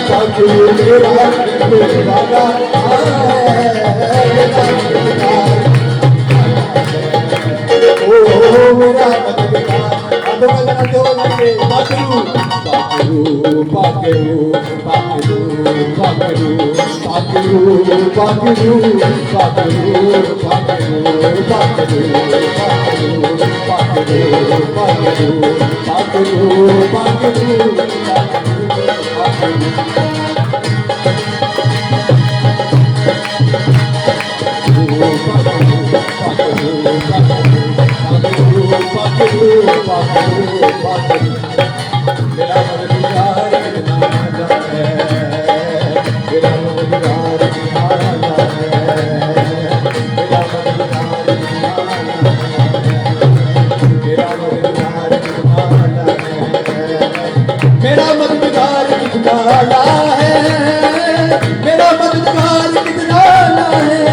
Speaker 6: पाकरू मेरा रखवाला है। मेरा मददगार ओ मेरा मददगार। अब लगाते हो लगे पाकरू पाकरू पाकरू पाकरू पाकरू पाकरू पाकरू पाकरू पाकरू पाकरू पाकरू पाकरू पाकरू पाकरू मेरा मददगार है, मेरा मददगार है, मेरा मददगार मेरा मददगार मेरा मददगार निकला है, मेरा मददगार निकला है,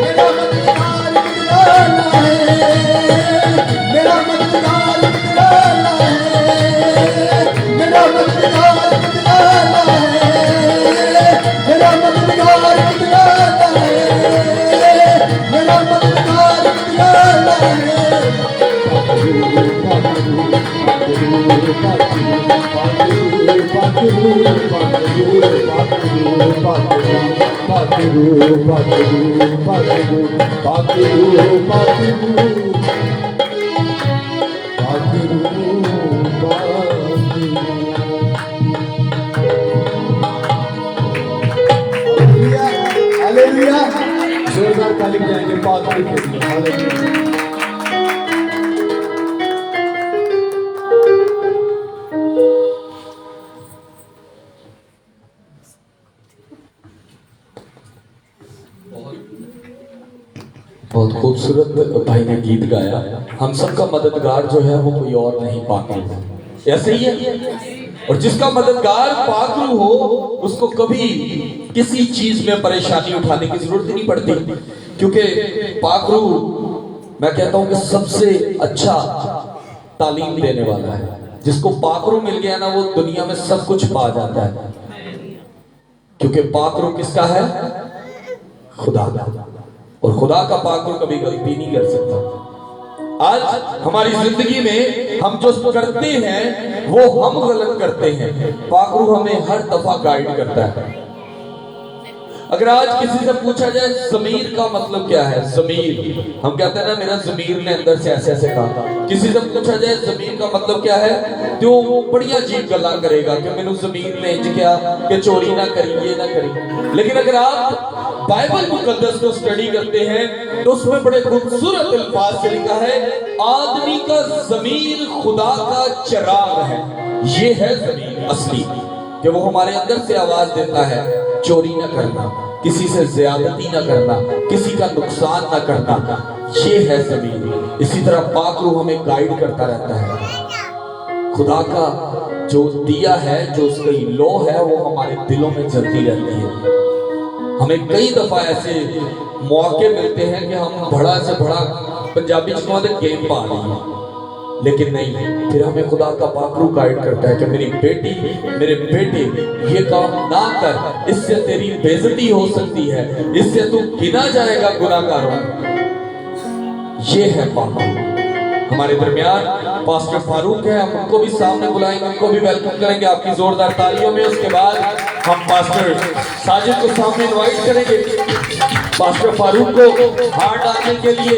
Speaker 6: मेरा मददगार निकला है, मेरा मददगार निकला है, मेरा मददगार निकला है, मेरा मददगार निकला है, मेरा मददगार निकला है। हालेलुया, जोरदार ताली बजाएंगे पाकरू के लिए। हालेलुया।
Speaker 4: बहुत खूबसूरत भाई ने गीत गाया। हम सबका मददगार जो है वो कोई और नहीं पाकरू, ऐसे ही है। और जिसका मददगार पाकरू हो उसको कभी किसी चीज में परेशानी उठाने की जरूरत ही नहीं पड़ती, क्योंकि पाकरू मैं कहता हूं कि सबसे अच्छा तालीम देने वाला है। जिसको पाकरू मिल गया ना वो दुनिया में सब कुछ पा जाता है, क्योंकि पाकरू किसका है? खुदा का। और खुदा का पाकरू कभी गलती नहीं कर सकता। आज हमारी जिंदगी में हम जो करते हैं वो हम गलत करते हैं, पाकरू हमें हर दफा गाइड करता है। अगर आज किसी से पूछा जाए ज़मीर का मतलब क्या है, ज़मीर हम कहते हैं ना मेरा ज़मीर ने अंदर से ऐसे ऐसे कहा। किसी से पूछा जाए ज़मीर का मतलब क्या है तो वो बड़ी अजीब गल्ला करेगा कि मैंने ज़मीर ने इंज क्या कि चोरी ना करी, ये ना करी। लेकिन अगर आप बाइबल मुकद्दस को स्टडी करते हैं तो उसमें बड़े खूबसूरत अल्फाज से लिखा है, आदमी का ज़मीर खुदा का चिराग है। ये है ज़मीर असली, कि वो हमारे अंदर से आवाज देता है चोरी ना करना, किसी से ज्यादती ना करना, किसी का नुकसान ना करना। ये है ज़मीर। इसी तरह पाकरू हमें गाइड करता रहता है। खुदा का जो दिया है, जो उसकी लौ है, वो हमारे दिलों में जलती रहती है। हमें कई दफा ऐसे मौके मिलते हैं कि हम बड़ा से बड़ा पंजाबी गेम पा रही हैं, लेकिन नहीं, फिर हमें खुदा का पाकरू गाइड करता है कि मेरी बेटी, मेरे बेटे, ये काम ना कर, इससे तेरी बेइज्जती हो सकती है, इससे तू गिना जाएगा गुनाहगारों। ये है पाकरू। हमारे दरमियान पास्टर फारूक है, हम उनको भी सामने बुलाएंगे, उनको भी वेलकम करेंगे आपकी जोरदार तालियों में। उसके बाद हम पास्टर साजिद को सामने इनवाइट करेंगे। पास्टर फारूक को हार डालने के लिए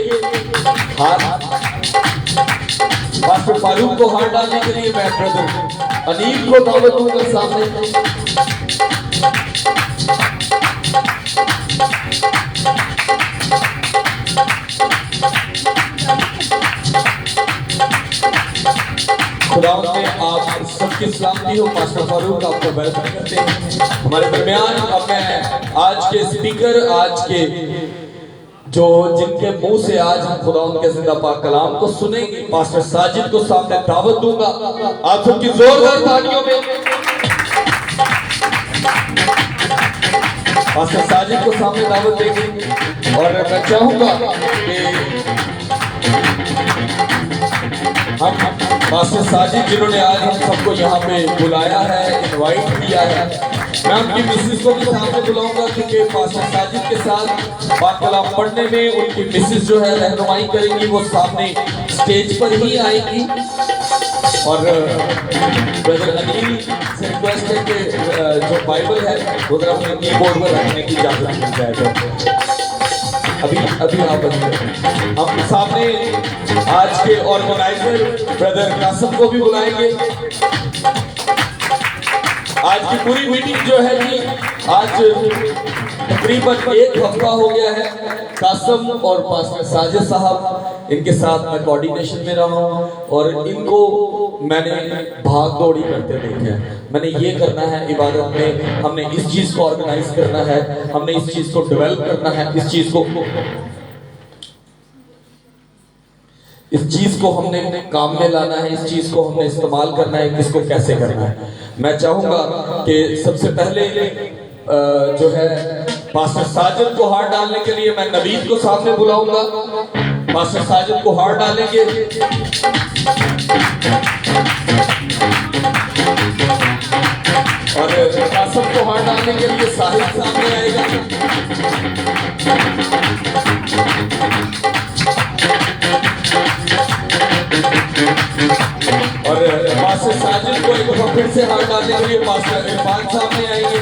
Speaker 4: पास्टर फारूक को हाथ डालने के लिए मैं ब्रदर अनील को दावत दूंगा सामने। खुदा में आप सबकी सलामती हो। पास्टर फारूक आपको वेलकम करते हैं हमारे दरमियान। अब मैं आज के स्पीकर, आज के जो जिनके मुंह से आज हम खुदा उनके जिंदा पाक कलाम को सुनेंगे, पास्टर साजिद को सामने दावत दूंगा। आप सबकी जोरदार तालियों में पास्टर साजिद को सामने दावत देंगे। और मैं चाहूंगा कि हम पास्टर साजिद जिन्होंने आज हम सबको यहाँ पे बुलाया है, इनवाइट किया है, मैं उनकी मिसेस को भी सामने बुलाऊंगा, क्योंकि पास्टर साजिद के साथ पाक कलाम पढ़ने में उनकी मिसेस जो है रहनुमाई करेंगी, वो सामने स्टेज पर ही आएंगी। और ब्रदर अनिल से रिक्वेस्ट है कि जो बाइबल है वो जरा अपने कीबोर्ड पर रखने की इजाजत मिल जाए। तो अभी आप हम सामने आज के ऑर्गेनाइजर ब्रदर कासिम को भी बुलाएंगे। आज की पूरी मीटिंग जो है जी, आज तकरीबन एक हफ्ता हो गया है कासिम और पास्टर साजिद साहब, इनके साथ मैं कोऑर्डिनेशन में रहा हूँ और इनको मैंने भाग दौड़ी करते देखे हैं। मैंने ये करना है इबादत में, हमने इस चीज़ को ऑर्गेनाइज करना है, हमने इस चीज़ को डेवलप करना है, इस चीज़ को हमने काम में लाना है, इस चीज़ को हमने इस्तेमाल करना है, किसको कैसे करना है। मैं चाहूँगा कि सबसे पहले जो है पास्टर साजिद को हार डालने के लिए मैं नवीद को सामने बुलाऊंगा। पास्टर साजिद को हार डालेंगे। और कासिम को हार डालने के लिए साहिद सामने आएगा। और पास्टर साजिद को एक बार फिर से हाथ डालने के लिए पास्टर इरफान सामने आएंगे।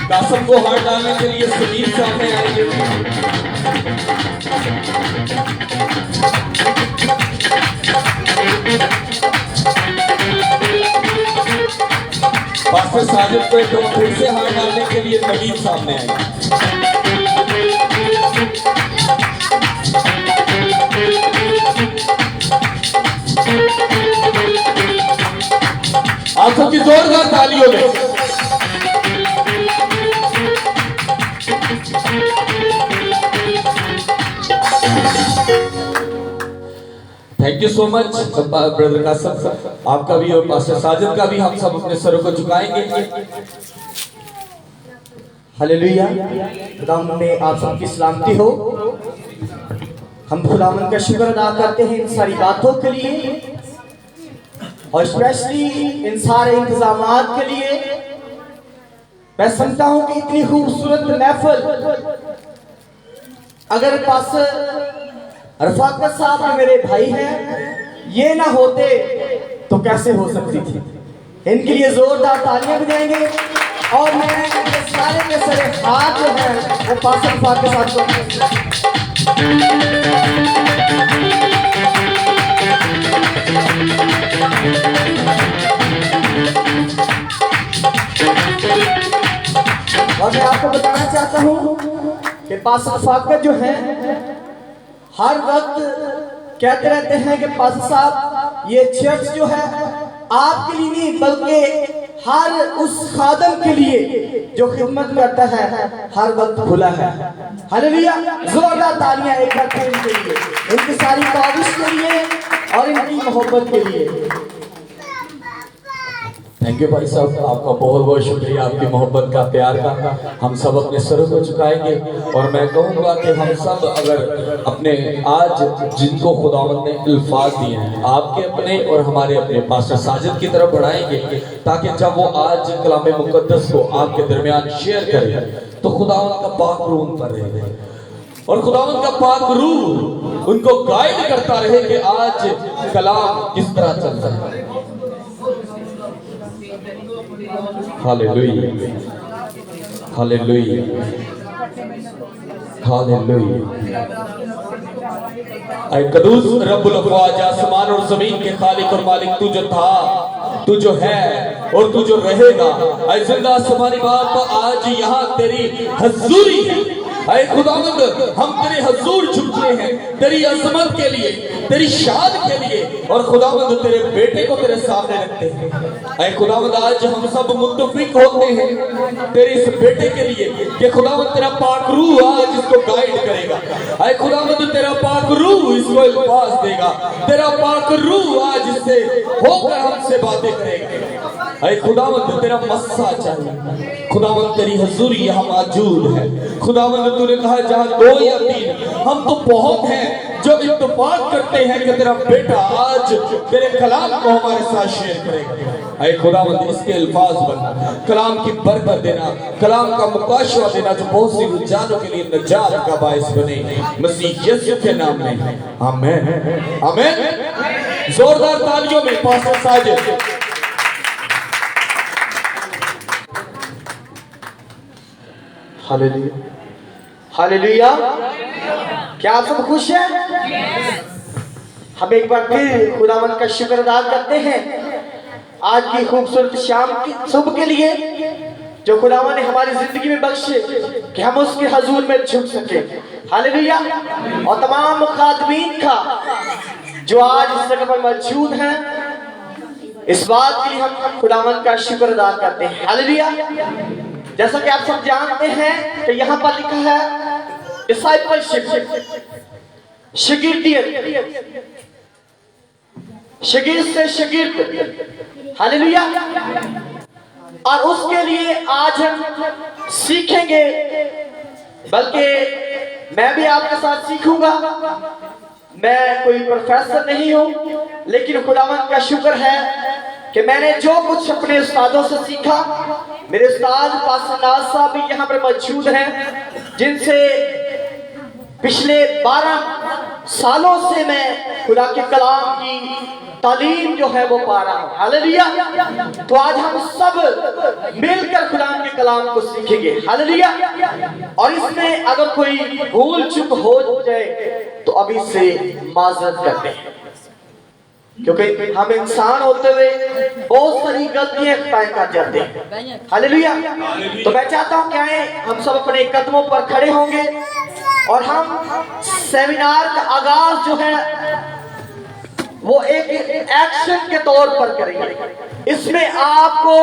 Speaker 4: कासिम को हाथ डालने के लिए सुनील सामने आएंगे। पास्टर साजिद को एक बार फिर से हाथ डालने के लिए नवीद सामने आएंगे। आप सबकी जोरदार तालियों में thank you so much brother Kasam, आपका भी और पास्टर साजिद का भी हम सब अपने सरों को झुकाएंगे।
Speaker 7: हालेलुया। खुदावंद में आप सबकी सलामती हो। हम खुदावंद का शुक्र अदा करते हैं इन सारी बातों के लिए और स्पेशली इन सारे इंतजामात के लिए। मैं समझता हूं कि इतनी खूबसूरत महफिल अगर पास रफाकत साहब जो मेरे भाई हैं ये ना होते तो कैसे हो सकती थी। इनके लिए जोरदार तालियां बजाएंगे और मैं ये सारे के सारे हाथ जो हैं वो पास रफाकत साहब को और मैं आपको बताना चाहता हूँ कि पास रफाकत जो है हर वक्त कहते रहते हैं कि पास्टर साहब ये चर्च जो है आपके लिए नहीं बल्कि हर उस खादम के लिए जो खिदमत करता है हर वक्त खुला है। हालेलुया। जोरदार तालियां एक बार फिर इनके लिए, इनकी सारी काविश के लिए और इनकी मोहब्बत के लिए।
Speaker 4: थैंक यू भाई साहब, आपका बहुत बहुत शुक्रिया, आपकी मोहब्बत का, प्यार का। हम सब अपने सरों को झुकाएंगे और मैं कहूँगा कि हम सब अगर अपने आज जिनको खुदावंद ने अल्फाज दिए हैं आपके अपने और हमारे अपने पास्टर साजिद की तरफ बढ़ाएंगे, ताकि जब वो आज कलाम मुकद्दस को आपके दरमियान शेयर करें तो खुदावंद का पाक रूह उन पर रहे और खुदावंद का पाक रूह उनको गाइड करता रहे कि आज कलाम किस तरह चल रहा है। Hallelujah, hallelujah, hallelujah. ऐ कदूस रब्बुल अफ़वाज, आसमान और जमीन के खालिक और मालिक, तू जो था, तू जो है और तू जो रहेगा। ऐ जिंदा आसमानी बाप, आज यहाँ तेरी हजूरी है। ऐ खुदावंद, हम तेरे हजूर झुकते हैं तेरी अजमत के लिए, तेरी शान के लिए, और खुदावंद तेरे बेटे को तेरे सामने रखते हैं। ऐ खुदावंद, आज हम सब मुत्तफिक होते हैं तेरे इस बेटे के लिए कि खुदावंद तेरा पाक रूह आज इसको गाइड करेगा। ऐ खुदावंद, तेरा पाक रूह इसको अल्फाज देगा, तेरा पाक रूह आज इससे होकर हमसे बातें करेगा। ऐ खुदावंद, तेरा मस्सा चाहिए। खुदावंद, तेरी हजूरी यहाँ मौजूद है। खुदावंद, तूने कहा जहाँ 2 या 3, हम तो बहुत हैं जो इत्तेफाक करते हैं कि तेरा बेटा आज तेरे कलाम को हमारे साथ शेयर करेगा। ऐ खुदावंद, इसके अल्फाज बनना, कलाम की बरकत देना, कलाम का मुकाशवा देना जो बहुत सी जानों के लिए नजात का बायस बने, मसीह यीशु के नाम में, आमीन, आमीन। जोरदार तालियों में पास्टर साजिद।
Speaker 7: Hallelujah, hallelujah. क्या आप सब खुश हैं? हम एक बार फिर खुदावंद का शुक्र अदा करते हैं आज की खूबसूरत शाम की सुबह के लिए जो खुदावंद ने हमारी जिंदगी में बख्शे कि हम उसके हजूर में झुक सके। हालेलुया। और तमाम मुखातबीन का जो आज इस जगह पर मौजूद हैं, इस बात के लिए हम खुदावंद का शुक्र अदा करते हैं। हालेलुया। जैसा कि आप सब जानते हैं कि यहाँ पर लिखा है डिसाइपलशिप, शागिर्दियत, शागिर्द से शागिर्द। हालेलुया। और उसके लिए आज हम सीखेंगे, बल्कि मैं भी आपके साथ सीखूंगा। मैं कोई प्रोफेसर नहीं हूं, लेकिन खुदावंद का शुक्र है कि मैंने जो कुछ अपने उस्तादों से सीखा, मेरे उस्ताद पास्टर नाज साहब भी यहाँ पर मौजूद हैं, जिनसे पिछले 12 सालों से मैं खुदा के कलाम की तालीम जो है वो पा रहा हूँ। हालेलुया। तो आज हम सब मिलकर खुदा के कलाम को सीखेंगे। हालेलुया। और इसमें अगर कोई भूल चूक हो जाए तो अभी से माजरत करते हैं, क्योंकि हम इंसान होते हुए बहुत सारी गलतियां कर जाते हैं। हालेलुया। तो मैं चाहता हूं कि आए हम सब अपने कदमों पर खड़े होंगे और हम सेमिनार का आगाज जो है वो एक एक्शन के तौर पर करेंगे। इसमें आपको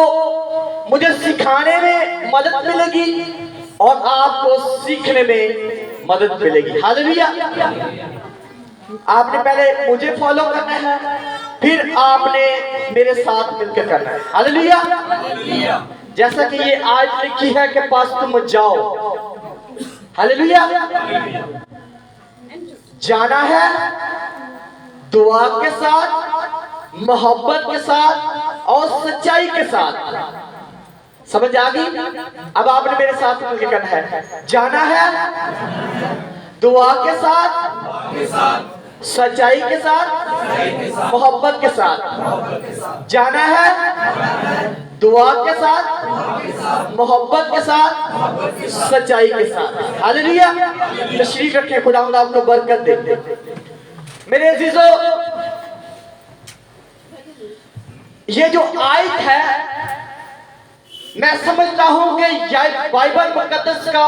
Speaker 7: मुझे सिखाने में मदद मिलेगी और आपको सीखने में मदद मिलेगी। हालेलुया। आपने पहले मुझे फॉलो करना है, फिर आपने मेरे साथ मिलकर करना है। हालेलुया। जैसा कि ये आज लिखी है कि पास तुम जाओ, हालेलुया। जाना है दुआ के साथ, मोहब्बत के साथ और सच्चाई के साथ। समझ आ गई? अब आपने मेरे साथ मिलकर करना है। जाना है दुआ के साथ, सच्चाई के साथ, मोहब्बत के साथ। जाना है दुआ के साथ, मोहब्बत के साथ, सच्चाई के साथ। हालेलुया। तशरीफ रखें, खुदावंद आपको बरकत दे। मेरे अजीजों, ये जो आयत है, मैं समझता हूं कि यह बाइबल मुकद्दस का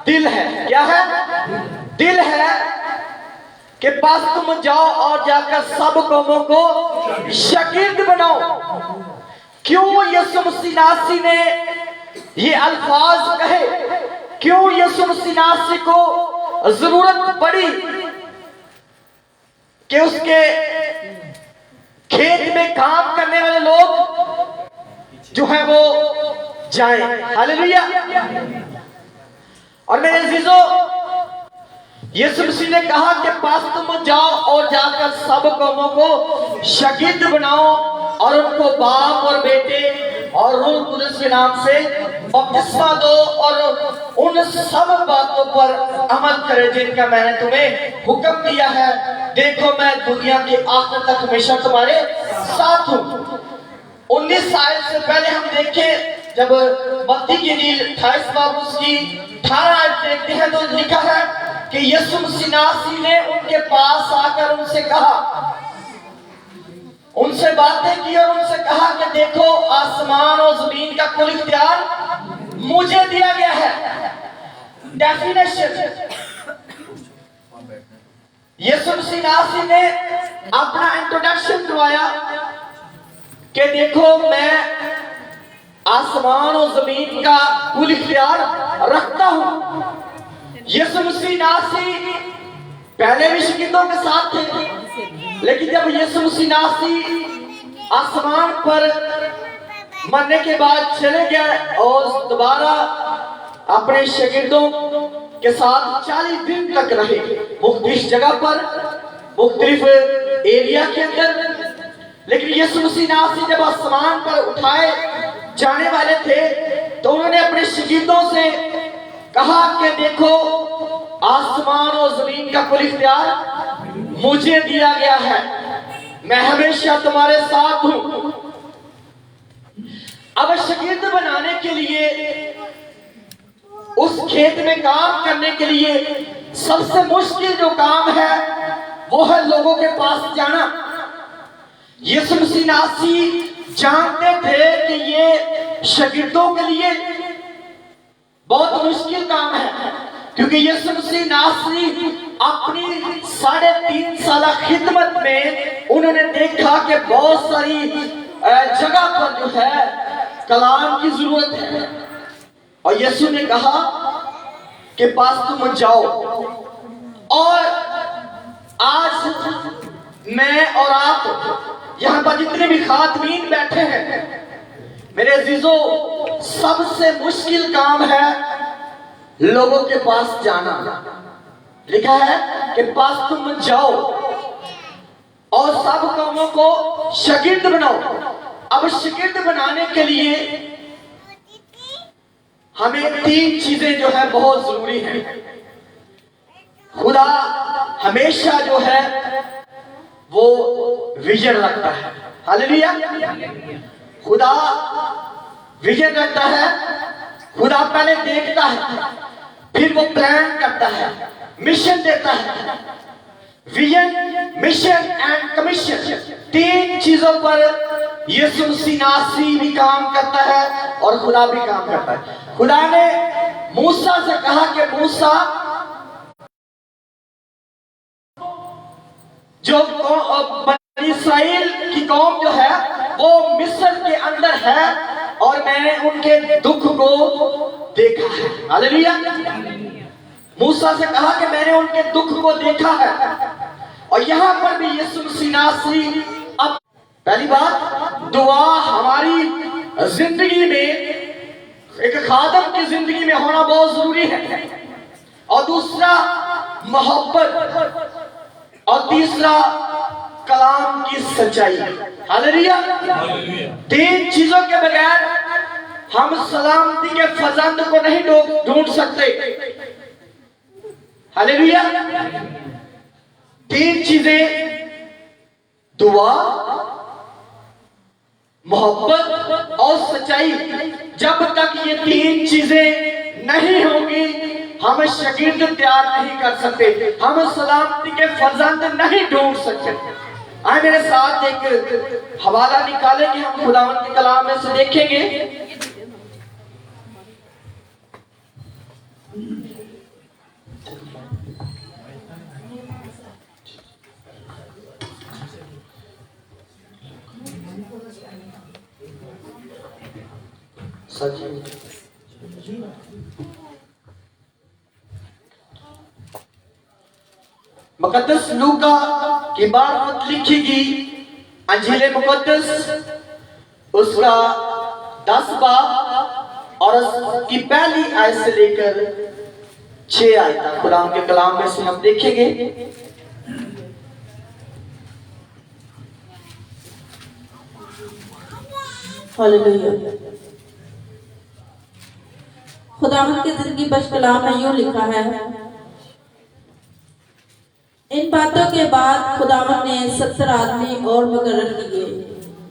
Speaker 7: दिल है। क्या है? दिल है कि पास तुम जाओ और जाकर सब कौमों को शागिर्द बनाओ। क्यों यीशु मसीह नासरी ने ये अल्फाज कहे? क्यों यीशु मसीह नासरी को जरूरत पड़ी कि उसके खेत में काम करने वाले लोग जो है वो जाएं? हालेलुया। और मेरे अजीजों, यीशु मसीह ने कहा कि पास तुम जाओ और जाकर सब कौमों को शागिर्द बनाओ और उनको बाप और बेटे और रूह कुदस के नाम से बपतिस्मा दो और उन सब बातों पर अमल करे जिनका मैंने तुम्हें हुक्म दिया है। देखो, मैं दुनिया के आखिर तक हमेशा तुम्हारे साथ हूँ। 19 साल से पहले हम देखें, जब मत्ती की इंजील 28 बाब उसकी 18 आयत देखते हैं तो लिखा है कि यीशु मसीह नासरी ने उनके पास आकर उनसे कहा, उनसे बातें की और उनसे कहा कि देखो, आसमान और जमीन का कुल इख्तियार मुझे दिया गया है। डेफिनेशन, यीशु मसीह नासरी ने अपना इंट्रोडक्शन करवाया कि देखो, मैं आसमान और जमीन का कुल इख्तियार रखता हूं। यीशु मसीह नासरी पहले भी शागिर्दों के साथ थे, लेकिन जब यीशु मसीह नासरी आसमान पर मरने के बाद चले गए और दोबारा अपने शागिर्दों के साथ 40 दिन तक रहे, मुख्तलिफ जगह पर, मुख्तलिफ एरिया के अंदर। लेकिन यीशु मसीह नासरी जब आसमान पर उठाए जाने वाले थे तो उन्होंने अपने शागिर्दों से कहा कि देखो, आसमान और जमीन का कुल इख्तियार मुझे दिया गया है, मैं हमेशा तुम्हारे साथ हूं। अब शागिर्द बनाने के लिए, उस खेत में काम करने के लिए सबसे मुश्किल जो काम है वो है लोगों के पास जाना। यीशु मसीह नासरी जानते थे कि ये शागिर्दों के लिए बहुत मुश्किल काम है, क्योंकि यीशु मसीह नासरी अपनी 3.5 साल खिदमत में उन्होंने देखा कि बहुत सारी जगह पर जो है कलाम की जरूरत है। और यीशु ने कहा कि पास तुम जाओ। और आज मैं और आप यहाँ पर जितने भी खातमीन बैठे हैं, मेरे अजीजों, सबसे मुश्किल काम है लोगों के पास जाना। लिखा है कि पास तुम जाओ और सब कौमों को शागिर्द बनाओ। अब शागिर्द बनाने के लिए हमें 3 चीजें जो है बहुत जरूरी हैं। खुदा हमेशा जो है वो विजन रखता है। हालेलुया। खुदा विजन रखता है। खुदा पहले देखता है, फिर वो प्लान करता है, मिशन देता है। विजन, मिशन एंड कमीशन, 3 चीजों पर यीशु मसीह नासरी भी काम करता है और खुदा भी काम करता है। खुदा ने मूसा से कहा कि मूसा, जो इस्राएल की कौम जो है वो मिस्र के अंदर है और मैंने उनके दुख को देखा है। हालेलुया। मूसा से कहा कि मैंने उनके दुख को देखा है और यहाँ पर भी यीशु मसीह नासरी अब पहली बात दुआ हमारी जिंदगी में, एक खादम की जिंदगी में होना बहुत जरूरी है, और दूसरा मोहब्बत, और तीसरा कलाम की सच्चाई। हालेलुया। तीन चीजों के बगैर हम सलामती के फजंद को नहीं ढूंढ सकते। हालेलुया। तीन चीजें, दुआ, मोहब्बत और सच्चाई। जब तक ये तीन चीजें नहीं होंगी हम शागिर्द तैयार नहीं कर सकते, हम सलामती के फजंद नहीं ढूंढ सकते। आए मेरे साथ एक हवाला निकालें कि हम खुदावंद के कलाम में से देखेंगे। मुकद्दस लूका की बात लिखी गई अंजील मुकद्दस उसका 10 बाब और उसकी पहली आयत से लेकर 6 आयत तक कुरान के कलाम में से हम देखेंगे।
Speaker 8: हालेलुया। खुदावंद की जिंदगी बख्श कलाम में यूं लिखा है, इन बातों के बाद खुदावंद ने 70 आदमी और मुकर्रर किए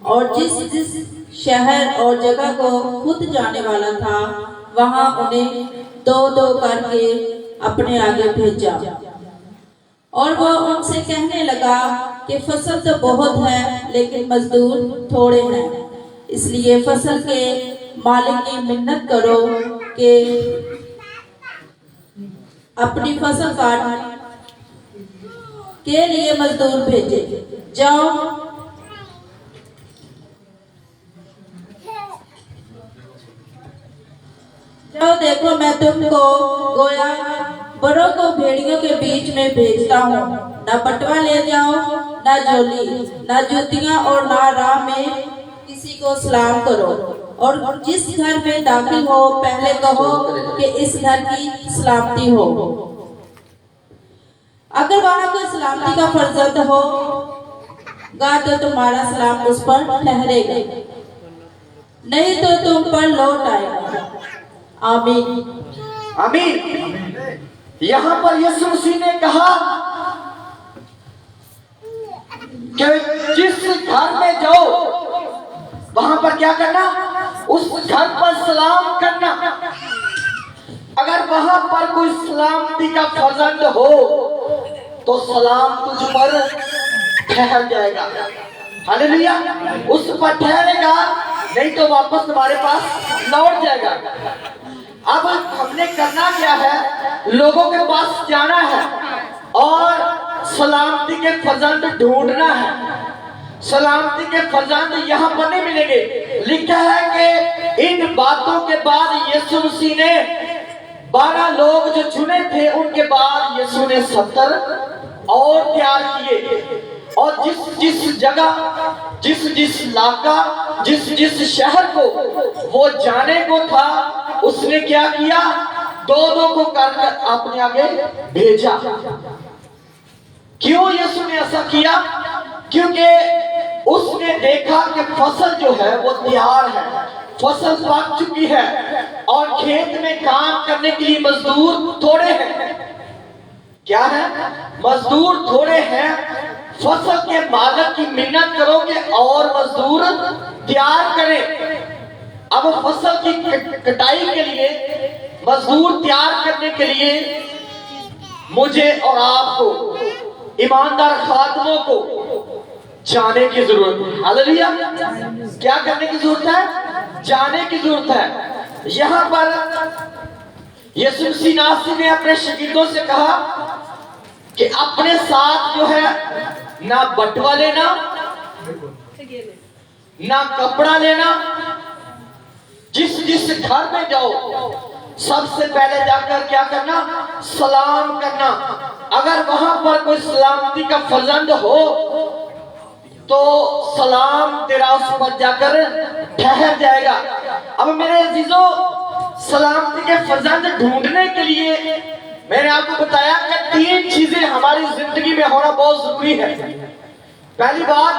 Speaker 8: और जिस शहर और जगह को खुद जाने वाला था वहां उन्हें 2-2 करके अपने आगे भेजा। और वो उनसे कहने लगा कि फसल तो बहुत है लेकिन मजदूर थोड़े हैं, इसलिए फसल के मालिक की मिन्नत करो कि अपनी फसल काटने के लिए मजदूर भेजे। जाओ देखो मैं तुमको गोया बड़ों को भेड़ियों के बीच में भेजता हूँ। ना बटवा ले जाओ, ना झोली, ना जूतियां और ना राह में किसी को सलाम करो। और जिस घर में दाखिल हो पहले कहो कि इस घर की सलामती हो। अगर वहां कोई सलामती का फर्जंद होगा तो तुम्हारा सलाम उस पर ठहरेगा, नहीं तो तुम पर लौट आएगा। आमीन।
Speaker 7: आमीन। यहाँ पर यीशु मसीह ने कहा कि जिस घर में जाओ वहां पर क्या करना, उस घर पर सलाम करना। अगर वहां पर कोई सलामती का फर्जंद हो तो सलाम तुझ पर ठहर जाएगा। हालेलुया। उस पर ठहरेगा, नहीं तो वापस तुम्हारे पास लौट जाएगा। अब हमने करना क्या है, लोगों के पास जाना है और सलामती के फर्जंद ढूंढना है। सलामती के फर्जंद यहाँ पर नहीं मिलेंगे। लिखा है कि इन बातों के बाद यीशु मसीह ने 12 लोग जो चुने थे उनके बाद यीशु ने 70 और तैयार किए। और जिस जगह जिस इलाका जिस शहर को वो जाने को था उसने क्या किया, 2-2 को कर अपने आगे भेजा। क्यों यीशु ने ऐसा किया? क्योंकि उसने देखा कि फसल जो है वो तैयार है, फसल पक चुकी है और खेत में काम करने के लिए मजदूर थोड़े हैं। क्या है? मजदूर थोड़े हैं। फसल के मालिक की मिन्नत करो कि और मजदूर तैयार करें। अब फसल की कटाई के लिए मजदूर तैयार करने के लिए मुझे और आपको, ईमानदार खादमों को जाने की जरूरत है। हालेलुया। क्या करने की जरूरत है? जाने की जरूरत है। यहाँ पर यीशु मसीह नासरी ने अपने शागिर्दों से कहा कि अपने साथ जो है ना बटवा लेना, ना कपड़ा लेना। जिस घर में जाओ सबसे पहले जाकर क्या करना, सलाम करना। अगर वहां पर कोई सलामती का फर्जंद हो तो सलाम तेरा उस पर जाकर ठहर जाएगा। अब मेरे अजीजों, सलामती के फर्जंद ढूंढने के लिए मैंने आपको बताया कि 3 चीजें हमारी जिंदगी में होना बहुत जरूरी है। पहली बात,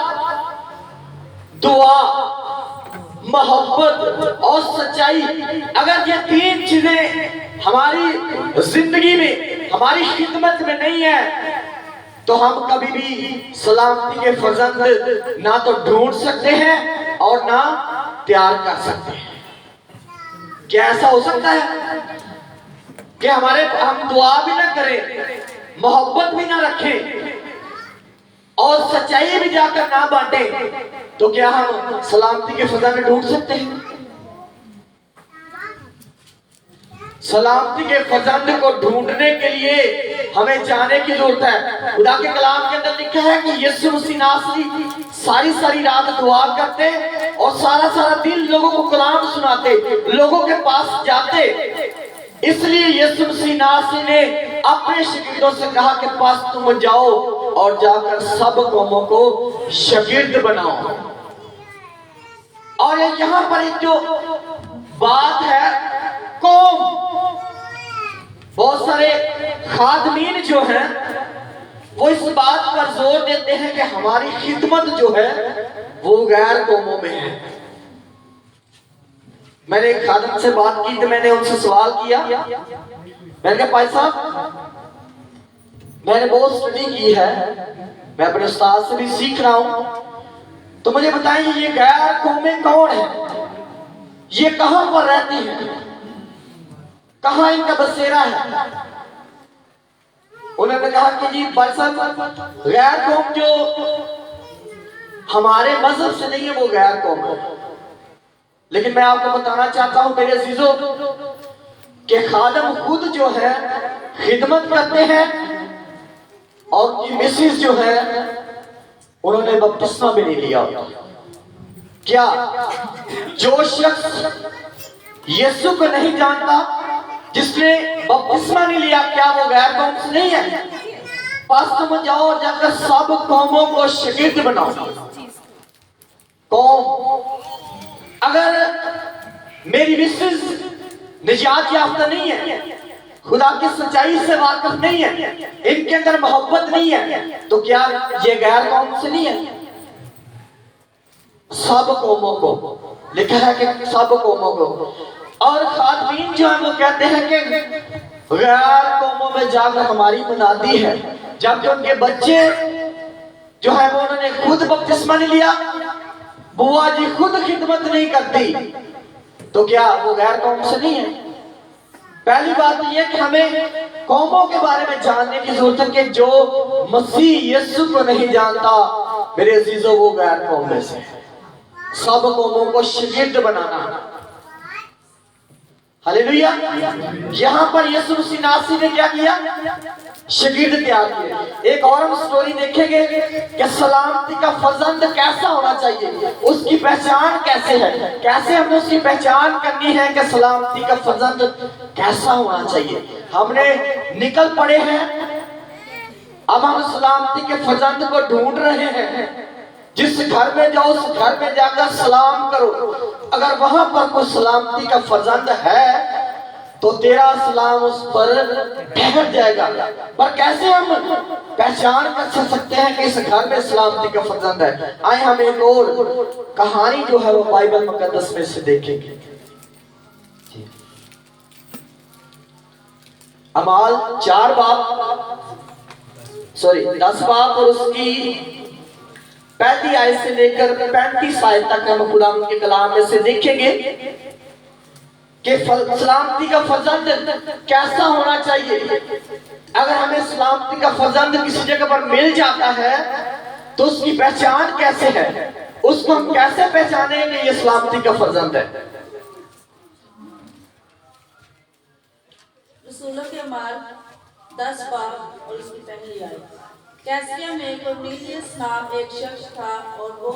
Speaker 7: दुआ, मोहब्बत और सच्चाई। अगर ये 3 चीजें हमारी जिंदगी में, हमारी खिदमत में नहीं है, तो हम कभी भी सलामती के फर्जंद ना तो ढूंढ सकते हैं और ना तैयार कर सकते हैं। क्या ऐसा हो सकता है कि हम दुआ भी ना करें, मोहब्बत भी ना रखें और सच्चाई भी जाकर ना बांटे, तो क्या हम सलामती के फर्जंद ढूंढ सकते हैं? सलामती के फर्जंद को ढूंढने के लिए हमें जाने की जरूरत है। खुदा के कलाम के अंदर लिखा है कि यीशु मसीह नासरी सारी रात दुआ करते और सारा दिन लोगों को कलाम सुनाते, लोगों के पास जाते। इसलिए यीशु मसीह नासरी ने अपने शागिर्दों से कहा कि पास तुम जाओ और जाकर सब कौमों को शागिर्द बनाओ। और यहाँ पर एक जो बात है, कौम, बहुत सारे खादमीन जो हैं वो इस बात पर जोर देते हैं कि हमारी खिदमत जो है वो गैर कौमों में है। मैंने एक खादम से बात की तो मैंने उनसे सवाल किया, मैंने कहा भाई साहब, मैंने बहुत स्टडी की है, मैं अपने उस्ताद से भी सीख रहा हूं, तो मुझे बताइए ये गैर कौमें कौन है, ये कहां पर रहती हैं, कहां इनका बसेरा है? उन्होंने कहा कि जी भाई साहब, गैर कौम जो हमारे मजहब से नहीं है वो गैर कौम है। लेकिन मैं आपको बताना चाहता हूं मेरे अजीजों कि खादम खुद जो है खिदमत करते हैं और उनकी मिसेस जो है उन्होंने बपतिस्मा भी नहीं लिया। क्या जो शख्स यीशु को नहीं जानता, जिसने बपतिस्मा नहीं लिया, क्या वो गैर कौम से नहीं है? पास तुम जाओ और जाकर सब कौमों को शागिर्द बनाओ। कौम, अगर मेरी मिसेस निजात याफ्ता नहीं है, खुदा की सच्चाई से वाकिफ नहीं है, इनके अंदर मोहब्बत नहीं है, तो क्या ये गैर कौम से नहीं है? सब कौमों को लिखा है कि सब कौमों को। और खातमीन जो है वो कहते हैं कि गैर कौमों में जाकर हमारी मुनादी है, जबकि उनके बच्चे जो है वो उन्होंने खुद बपतिस्मा नहीं लिया, बुआ जी खुद खिदमत नहीं करती, तो क्या वो गैर कौम से नहीं है? पहली बात यह कि हमें कौमों के बारे में जानने की जरूरत है कि जो मसीह यीशु को नहीं जानता मेरे अजीजों वो गैर कौम में से। सब कौमों को शागिर्द बनाना। हालेलुया। यहां पर यीशु मसीह नासरी ने क्या किया? शागिर्द तैयार किए। एक और हम स्टोरी देखेंगे कि सलामती का फर्जंद कैसा होना चाहिए, उसकी पहचान कैसे है, कैसे हमें उसकी पहचान करनी है कि सलामती का फर्जंद कैसा होना चाहिए। हमने निकल पड़े हैं, अब हम सलामती के फर्जंद को ढूंढ रहे हैं। जिस घर में जाओ उस घर में जाकर सलाम करो। अगर वहां पर कोई सलामती का फर्जंद है तो तेरा सलाम उस पर ठहर जाएगा। पर कैसे हम पहचान कर सकते हैं कि इस घर में सलामती का फर्जंद है? आए हम एक और कहानी जो है वो बाइबल मुकद्दस में से देखेंगे। अमाल 10 बाब और उसकी 35 आयत से लेकर 35 आयत तक हम खुदा के कलाम में से देखेंगे कि सलामती का फर्जंद कैसा होना चाहिए। अगर हमें सलामती का फर्जंद किसी जगह पर मिल जाता है तो उसकी पहचान कैसे है, उसको हम कैसे पहचानेंगे ये सलामती का फर्जंद है?
Speaker 8: रसूलों के माल 10 बाब और उसकी पहली आयत। कैसरिया में कुरनेलियस नाम एक शख्स था और वो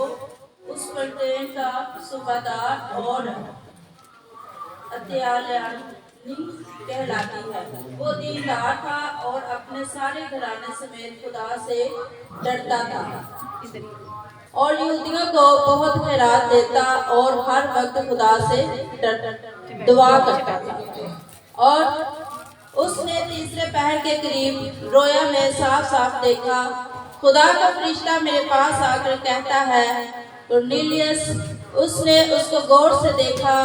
Speaker 8: उस पलटन का सूबादार और कहलाती है। वो दीनदार था और अपने सारे घराने समेत खुदा से डरता था और यहूदियों को बहुत खैरात देता और हर वक्त खुदा से दुआ करता था। और उसने तीसरे पहर के करीब रोया में साफ साफ देखा, खुदा का फरिश्ता मेरे पास आकर कहता है, कुरनेलियस। उसने उसको गौर से देखा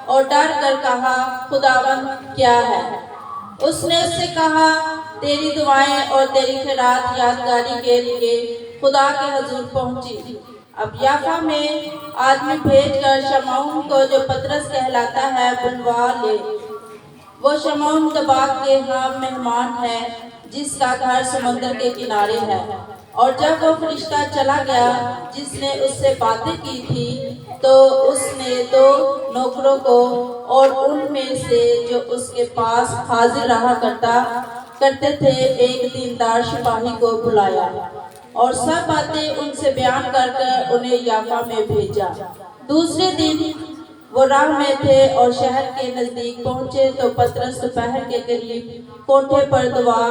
Speaker 8: और डर कर कहा, खुदावन क्या है? उसने उससे कहा, तेरी दुआएं और तेरी खैरात यादगारी के लिए खुदा के हजूर पहुंची। अब याफा में आदमी भेजकर शमौन को, जो पतरस कहलाता है, बुलवा ले। वो शमौन तबाक के यहाँ मेहमान है, जिसका घर समुद्र के किनारे है। और जब वो फरिश्ता चला गया जिसने उससे बातें की थी, तो उसने 2 नौकरों को और उनमें से जो उसके पास हाजिर रहा करते थे एक दीनदार सिपाही को बुलाया और सब बातें उनसे बयान कर उन्हें याफा में भेजा। दूसरे दिन वो राह में थे और शहर के नजदीक पहुंचे तो पतरस दोपहर के करीब कोठे पर दुआ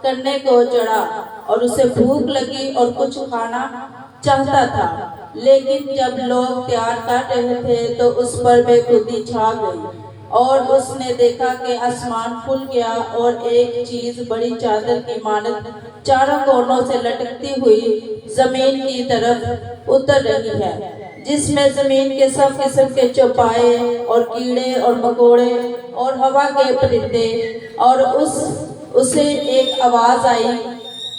Speaker 8: करने को चढ़ा और उसे भूख लगी और कुछ खाना चाहता था। लेकिन जब लोग तैयार कर रहे थे तो उस पर बेखुदी छा गई और उसने देखा कि आसमान खुल गया और एक चीज बड़ी चादर की मानद चारों कोनों से लटकती हुई जमीन की तरफ उतर रही है, जिसमें जमीन के सब किस्म के चौपाए और कीड़े और मकोड़े और हवा के परिंदे। और उसे एक आवाज आई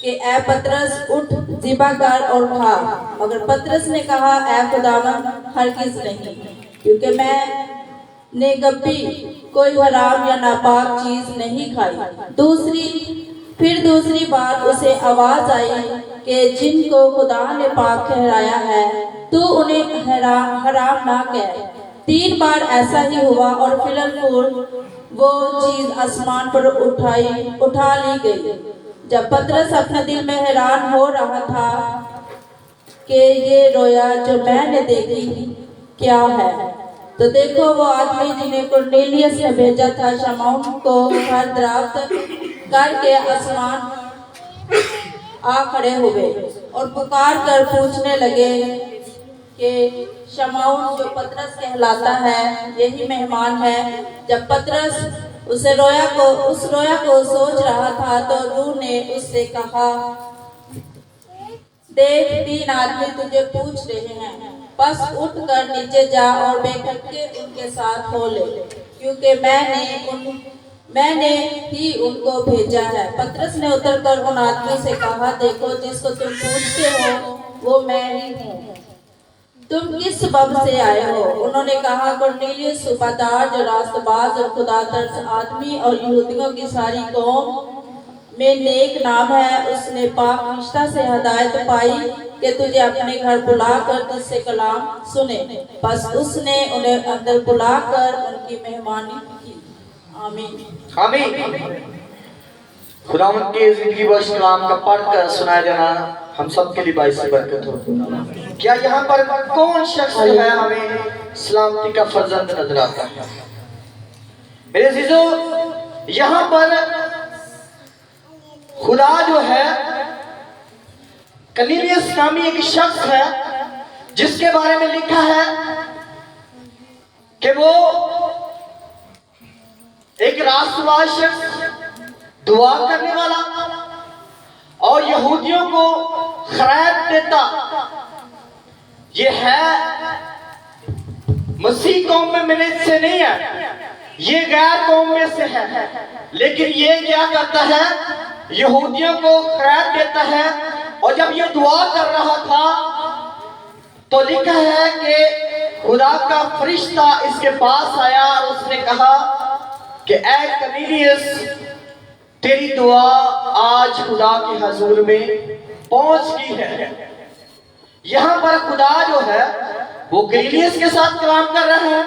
Speaker 8: कि ए पतरस, उठ, ज़िबा कर और खा। मगर पतरस ने कहा, ए खुदावन, हरगिज़ नहीं, क्योंकि मैंने कभी कोई हराम या नापाक चीज नहीं खाई। फिर दूसरी बार उसे आवाज आई कि जिनको खुदा ने पाक ठहराया है, तू उन्हें हराम ना कह। 3 बार ऐसा ही हुआ और फिलहाल वो चीज आसमान पर उठा ली गई। जब पतरस अपने दिल में हैरान हो रहा था कि ये रोया जो मैंने देखी क्या है, तो देखो वो आदमी जिन्हें कुरनेलियस ने भेजा था शमौन को घर दराफ्त करके आसमान आ खड़े हुए और पुकार कर पूछने लगे कि शमौन, जो पतरस कहलाता है, यही मेहमान है। जब पतरस उस रोया को सोच रहा था तो रूह ने उससे कहा, देख, 3 आदमी तुझे पूछ रहे हैं, बस उठ कर नीचे जा और बेखटके उनके साथ हो ले, क्योंकि मैंने ही उनको भेजा है। पतरस ने उतरकर उन आदमियों से कहा, देखो, जिसको तुम पूछते हो वो मैं ही हूँ। तुम किस सबब से आए हो? उन्होंने कहा, कुरनेलियस सूबादार, जो रास्तबाज और खुदातर्स आदमी और यहूदियों की सारी कौम में नेक नाम है, उसने पाक फरिश्ता से हदायत पाई कि तुझे अपने घर बुलाकर तुझसे कलाम सुने। बस उसने उन्हें अंदर बुलाकर उनकी मेहमानी की। आमीन।
Speaker 7: आमीन। खुदावंद के जिंदगी बख्श कलाम का पढ़कर सुनाया जाना हम सब के लिए बाइस से बरकत हो। क्या यहाँ पर कौन शख्स है हमें सलामती का फर्जंद नजर आता है? मेरे अजीजों, यहाँ पर खुदा जो है, कुरनेलियस नामी एक शख्स है जिसके बारे में लिखा है कि वो एक रास्तबाज शख्स, दुआ करने वाला और यहूदियों को खैरात देता। ये है मसीह कौम में मिलने से नहीं है, ये गैर कौम में से है। लेकिन ये क्या करता है? यहूदियों को खैरात देता है। और जब ये दुआ कर रहा था तो लिखा है कि खुदा का फरिश्ता इसके पास आया और उसने कहा कि ऐ कुरनेलियस, तेरी दुआ आज खुदा के हजूर में पहुंच गई है। यहां पर खुदा जो है वो कुरनेलियस के साथ कलाम कर रहा है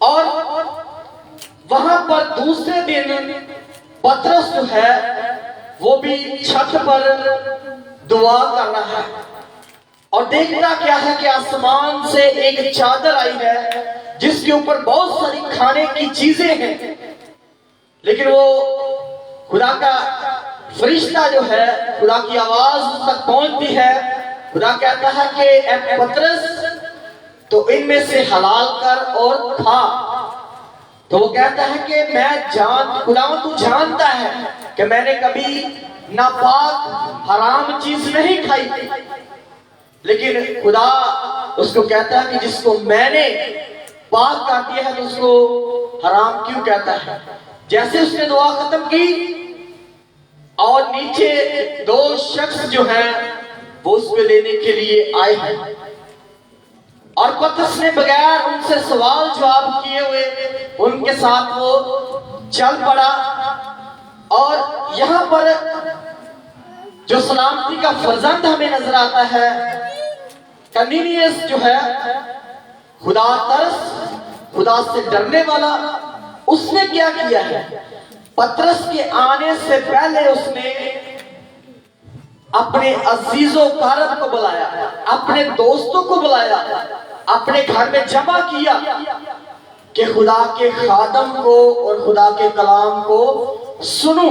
Speaker 7: और वहां पर दूसरे दिन पतरस जो है वो भी छत पर दुआ कर रहा है और देखता क्या है कि आसमान से एक चादर आई है जिसके ऊपर बहुत सारी खाने की चीजें हैं, लेकिन वो खुदा का फरिश्ता जो है, खुदा की आवाज उस तक पहुंचती है। खुदा कहता है कि ए पतरस, तो इनमें से हलाल कर और खा। तो वो कहता है कि खुदा तू जानता है कि मैंने कभी नापाक हराम चीज नहीं खाई, लेकिन खुदा उसको कहता है कि जिसको मैंने पाक कर दिया है तो उसको हराम क्यों कहता है। जैसे उसने दुआ खत्म की और नीचे दो शख्स जो हैं वो उसको लेने के लिए आए हैं, और पतरस ने बगैर उनसे सवाल जवाब किए हुए उनके साथ वो चल पड़ा। और यहाँ पर जो सलामती का फर्जंद हमें नजर आता है, कर्नेलियस जो है, खुदा से डरने वाला, उसने क्या किया है? पतरस के आने से पहले उसने अपने अजीजों कारब को बुलाया, अपने दोस्तों को बुलाया, अपने घर में जमा किया कि खुदा के खादम को और खुदा के कलाम को सुनो।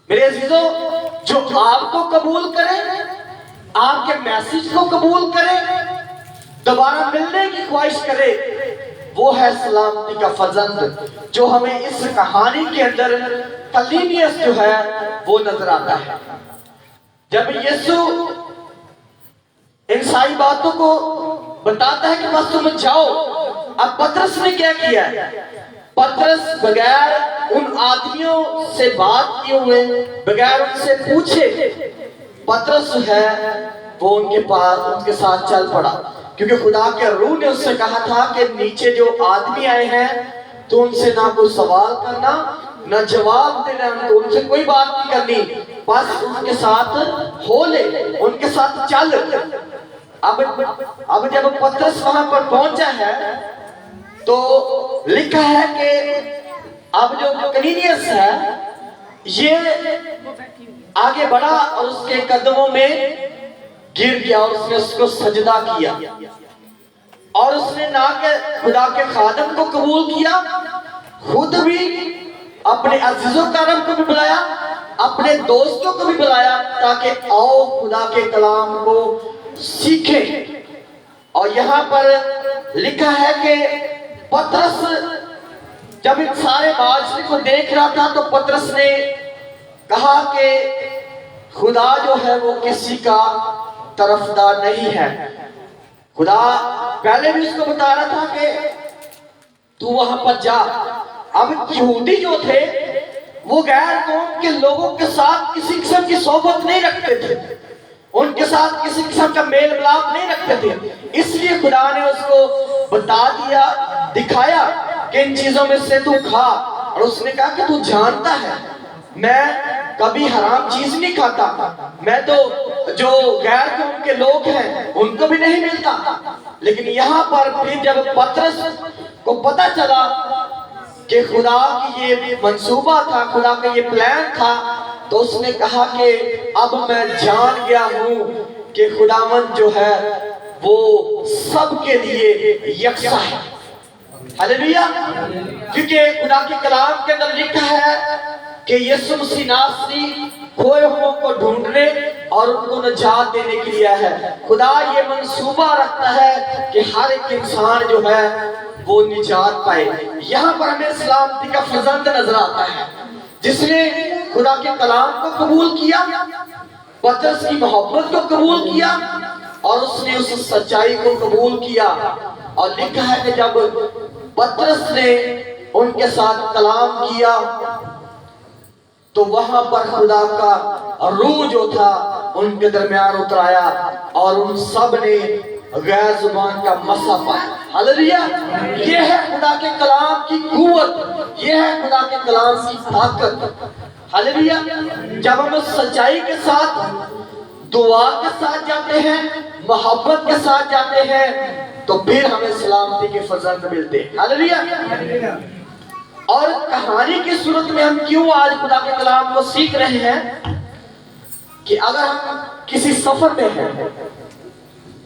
Speaker 7: मेरे अजीजों, जो आपको कबूल करे, आपके मैसेज को कबूल करे, दोबारा मिलने की ख्वाहिश करे, वो है सलामती का फर्जंद, जो हमें इस कहानी के अंदर कर्नेलियस जो है वो नजर आता है। जब यीशु इन सारी बातों को बताता है कि बस तुम जाओ, अब पतरस ने क्या किया? पतरस बगैर उन आदमियों से बात किए हुए, बगैर उनसे पूछे, पतरस है वो उनके साथ चल पड़ा, क्योंकि खुदा के रूह ने उससे कहा था कि नीचे जो आदमी आए हैं तो उनसे ना कोई सवाल करना, ना जवाब देना, उनसे कोई बात नहीं करनी, बस उनके साथ हो ले, उनके साथ चल। अब जब पतरस वहां पर पहुंचा है तो लिखा है कि अब जो कर्नेलियस है ये आगे बढ़ा और उसके कदमों में गिर गया और उसने उसको सजदा किया, और उसने ना के खुदा के खादम को कबूल किया, खुद भी अपने अजीजों कारम को भी बुलाया, अपने दोस्तों को भी बुलाया, ताकि आओ खुदा के कलाम को सीखें। और यहाँ पर लिखा है कि पतरस जब इन सारे माजरे को देख रहा था तो पतरस ने कहा कि खुदा जो है वो किसी का तरफदार नहीं है। खुदा पहले भी उसको बता रहा था कि तू वहां पर जा। अब यहूदी जो थे वो गैर कौम के लोगों के साथ किसी किस्म की सोबत नहीं रखते थे, उनके साथ किसी किस्म का मेल मिलाप नहीं रखते थे, इसलिए खुदा ने उसको बता दिया, दिखाया कि इन चीजों में से तू खा। और उसने कहा कि तू जानता है मैं कभी हराम चीज नहीं खाता, मैं तो जो गैर कौम के लोग हैं उनको भी नहीं मिलता। लेकिन यहाँ पर फिर जब पतरस को पता चला कि खुदा की ये मंसूबा था, खुदा का ये प्लान था, तो उसने कहा कि अब मैं जान गया हूं कि खुदावंद जो है वो सबके लिए यकसा है। हालेलुया। क्योंकि खुदा के कलाम के अंदर लिखा है कि यीशु मसीह नासरी खोए हुओं को ढूंढने और उनको निजात देने के लिए है। खुदा ये मंसूबा रखता है कि हर एक इंसान जो है वो निजात पाए। यहाँ पर हमें सलामती का फर्जंद नजर आता है जिसने खुदा के कलाम को कबूल किया, पतरस की मोहब्बत को कबूल किया और उसने उस सच्चाई को कबूल किया। और लिखा है कि जब पतरस ने उनके साथ कलाम किया तो वहां पर खुदा का रूह जो था उनके दरमियान उतराया और उन सब ने गैर जुबान का मसा पाया। हालेलुया। ये है खुदा के कलाम की कुव्वत, ये है खुदा के कलाम की ताकत। हालेलुया। जब हम उस सच्चाई के साथ, दुआ के साथ जाते हैं, मोहब्बत के साथ जाते हैं, तो फिर हमें सलामती के फजल मिलते हैं। हालेलुया। और कहानी की सूरत में हम क्यों आज खुदा के कलाम को सीख रहे हैं कि अगर हम किसी सफर में हैं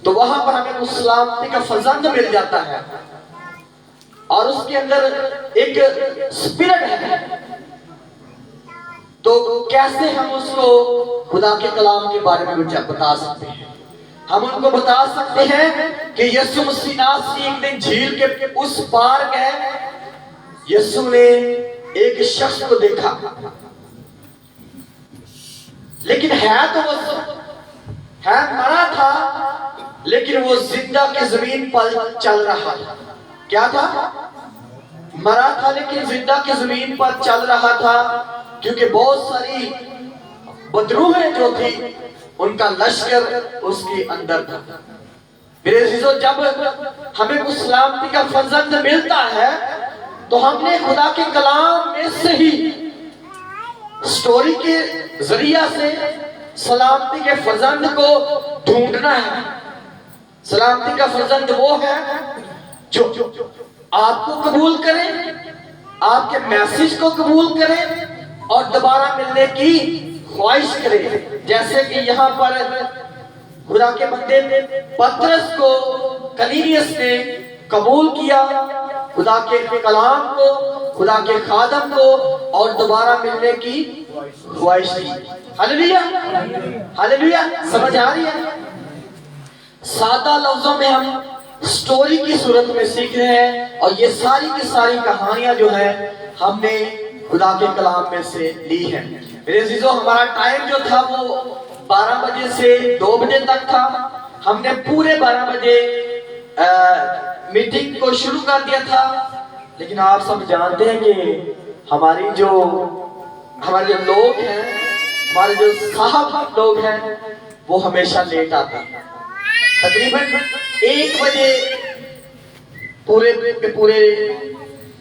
Speaker 7: तो वहां पर हमें उस सलामती का फजल मिल जाता है। और उसके अंदर एक स्पिरिट है, तो कैसे हम उसको खुदा के कलाम के बारे में बता सकते हैं? हम उनको बता सकते हैं कि यीशु मसीह नासरी एक दिन झील के उस पार गए, यीशु ने एक शख्स को देखा, लेकिन है तो वो है मरा था, लेकिन वो जिंदा की जमीन पर चल रहा था। क्या था? मरा था लेकिन जिंदा की जमीन पर चल रहा था, क्योंकि बहुत सारी बदरूहें जो थी उनका लश्कर उसके अंदर था। मेरे अजीजों, जब हमें कुछ सलामती का फर्जंद मिलता है तो हमने खुदा के कलाम में से ही स्टोरी के जरिया से सलामती के फर्जंद को ढूंढना है। सलामती का फर्जंद वो है जो आपको कबूल करे, आपके मैसेज को कबूल करे और दोबारा मिलने की ख्वाहिश करे। जैसे कि यहाँ पर खुदा के बंदे पतरस को कलीनियस ने कबूल किया, खुदा के कलाम को, खुदा के खादम को, और दोबारा मिलने की ख्वाहिश की। Hallelujah, hallelujah. समझ आ रही है? सादा लफ्जों में हम स्टोरी की सूरत में सीख रहे हैं, और ये सारी की सारी कहानियां जो है हमने खुदा के कलाम में से ली है। मेरे अजीजों, हमारा टाइम जो था वो 12 बजे से 2 बजे तक था। हमने पूरे 12 बजे मीटिंग को शुरू कर दिया था, लेकिन आप सब जानते हैं कि हमारे जो लोग हैं, हमारे जो साहब लोग हैं, वो हमेशा लेट आते हैं। तकरीबन 1 बजे पूरे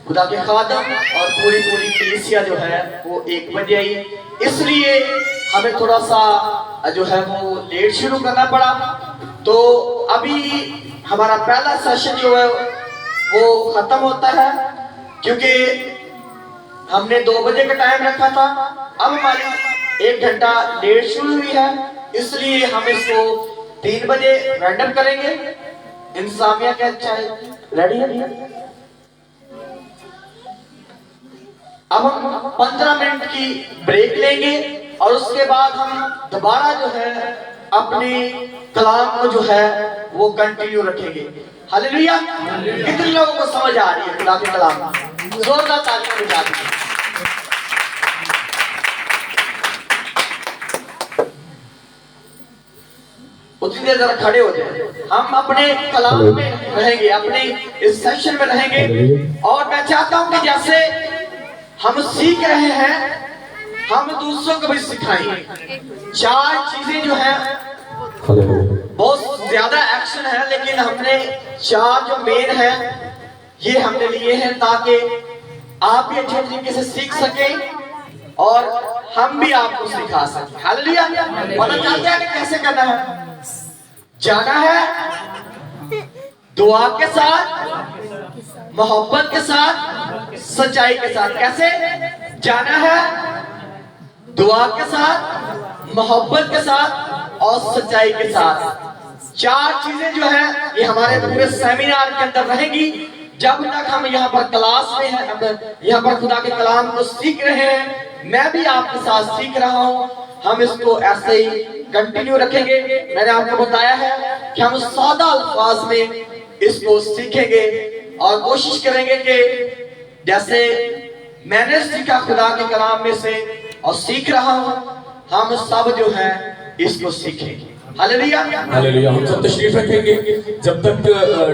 Speaker 7: खुदा के खादम और पूरी कलीसिया जो है वो 1 बजे आई, इसलिए हमें थोड़ा सा जो है वो लेट शुरू करना पड़ा। तो अभी हमारा पहला सेशन जो है वो खत्म होता है, क्योंकि हमने 2 बजे का टाइम रखा था, अब हमारी 1 घंटा लेट शुरू हुई है, इसलिए हम इसको 3 बजे रैंडम करेंगे। इंतजामिया क्या चाहे रेडी है? अब हम 15 मिनट की ब्रेक लेंगे और उसके बाद हम दोबारा जो है अपने कलाम को जो है वो कंटिन्यू रखेंगे। हालेलुया। कितने लोगों को समझ आ रही है खुदा के कलाम? जोरदार तालियां बजा दीजिए। उतनी देर जरा खड़े हो जाए। हम अपने कलाम में रहेंगे, अपने इस सेशन में रहेंगे, और मैं चाहता हूं कि जैसे हम सीख रहे हैं हम दूसरों को भी सिखाएं। 4 चीजें जो है, बहुत ज्यादा एक्शन है, लेकिन हमने 4 जो मेन है ये हमने लिए हैं ताकि आप भी अच्छे तरीके से सीख सकें और हम भी आपको सिखा सकें। हालेलुया। पता चलता है कि कैसे करना है। जाना है दुआ के साथ, मोहब्बत के साथ, सच्चाई के साथ। कैसे जाना है? दुआ के साथ, मोहब्बत के साथ और सच्चाई के साथ। 4 चीजें जो है ये हमारे पूरे सेमिनार के अंदर रहेंगी। जब तक हम यहाँ पर क्लास में हैं, यहाँ पर खुदा के कलाम को सीख रहे हैं, मैं भी आपके साथ सीख रहा हूँ, हम इसको ऐसे ही कंटिन्यू रखेंगे। मैंने आपको बताया है कि हम सादा अल्फाज में इसको सीखेंगे और कोशिश करेंगे कि जैसे मैंने सीखा खुदा के कलाम में से और सीख रहा हूं, हम सब जो है इसको सीखेंगे। Hallelujah,
Speaker 4: hallelujah. हम सब तशरीफ रखेंगे जब तक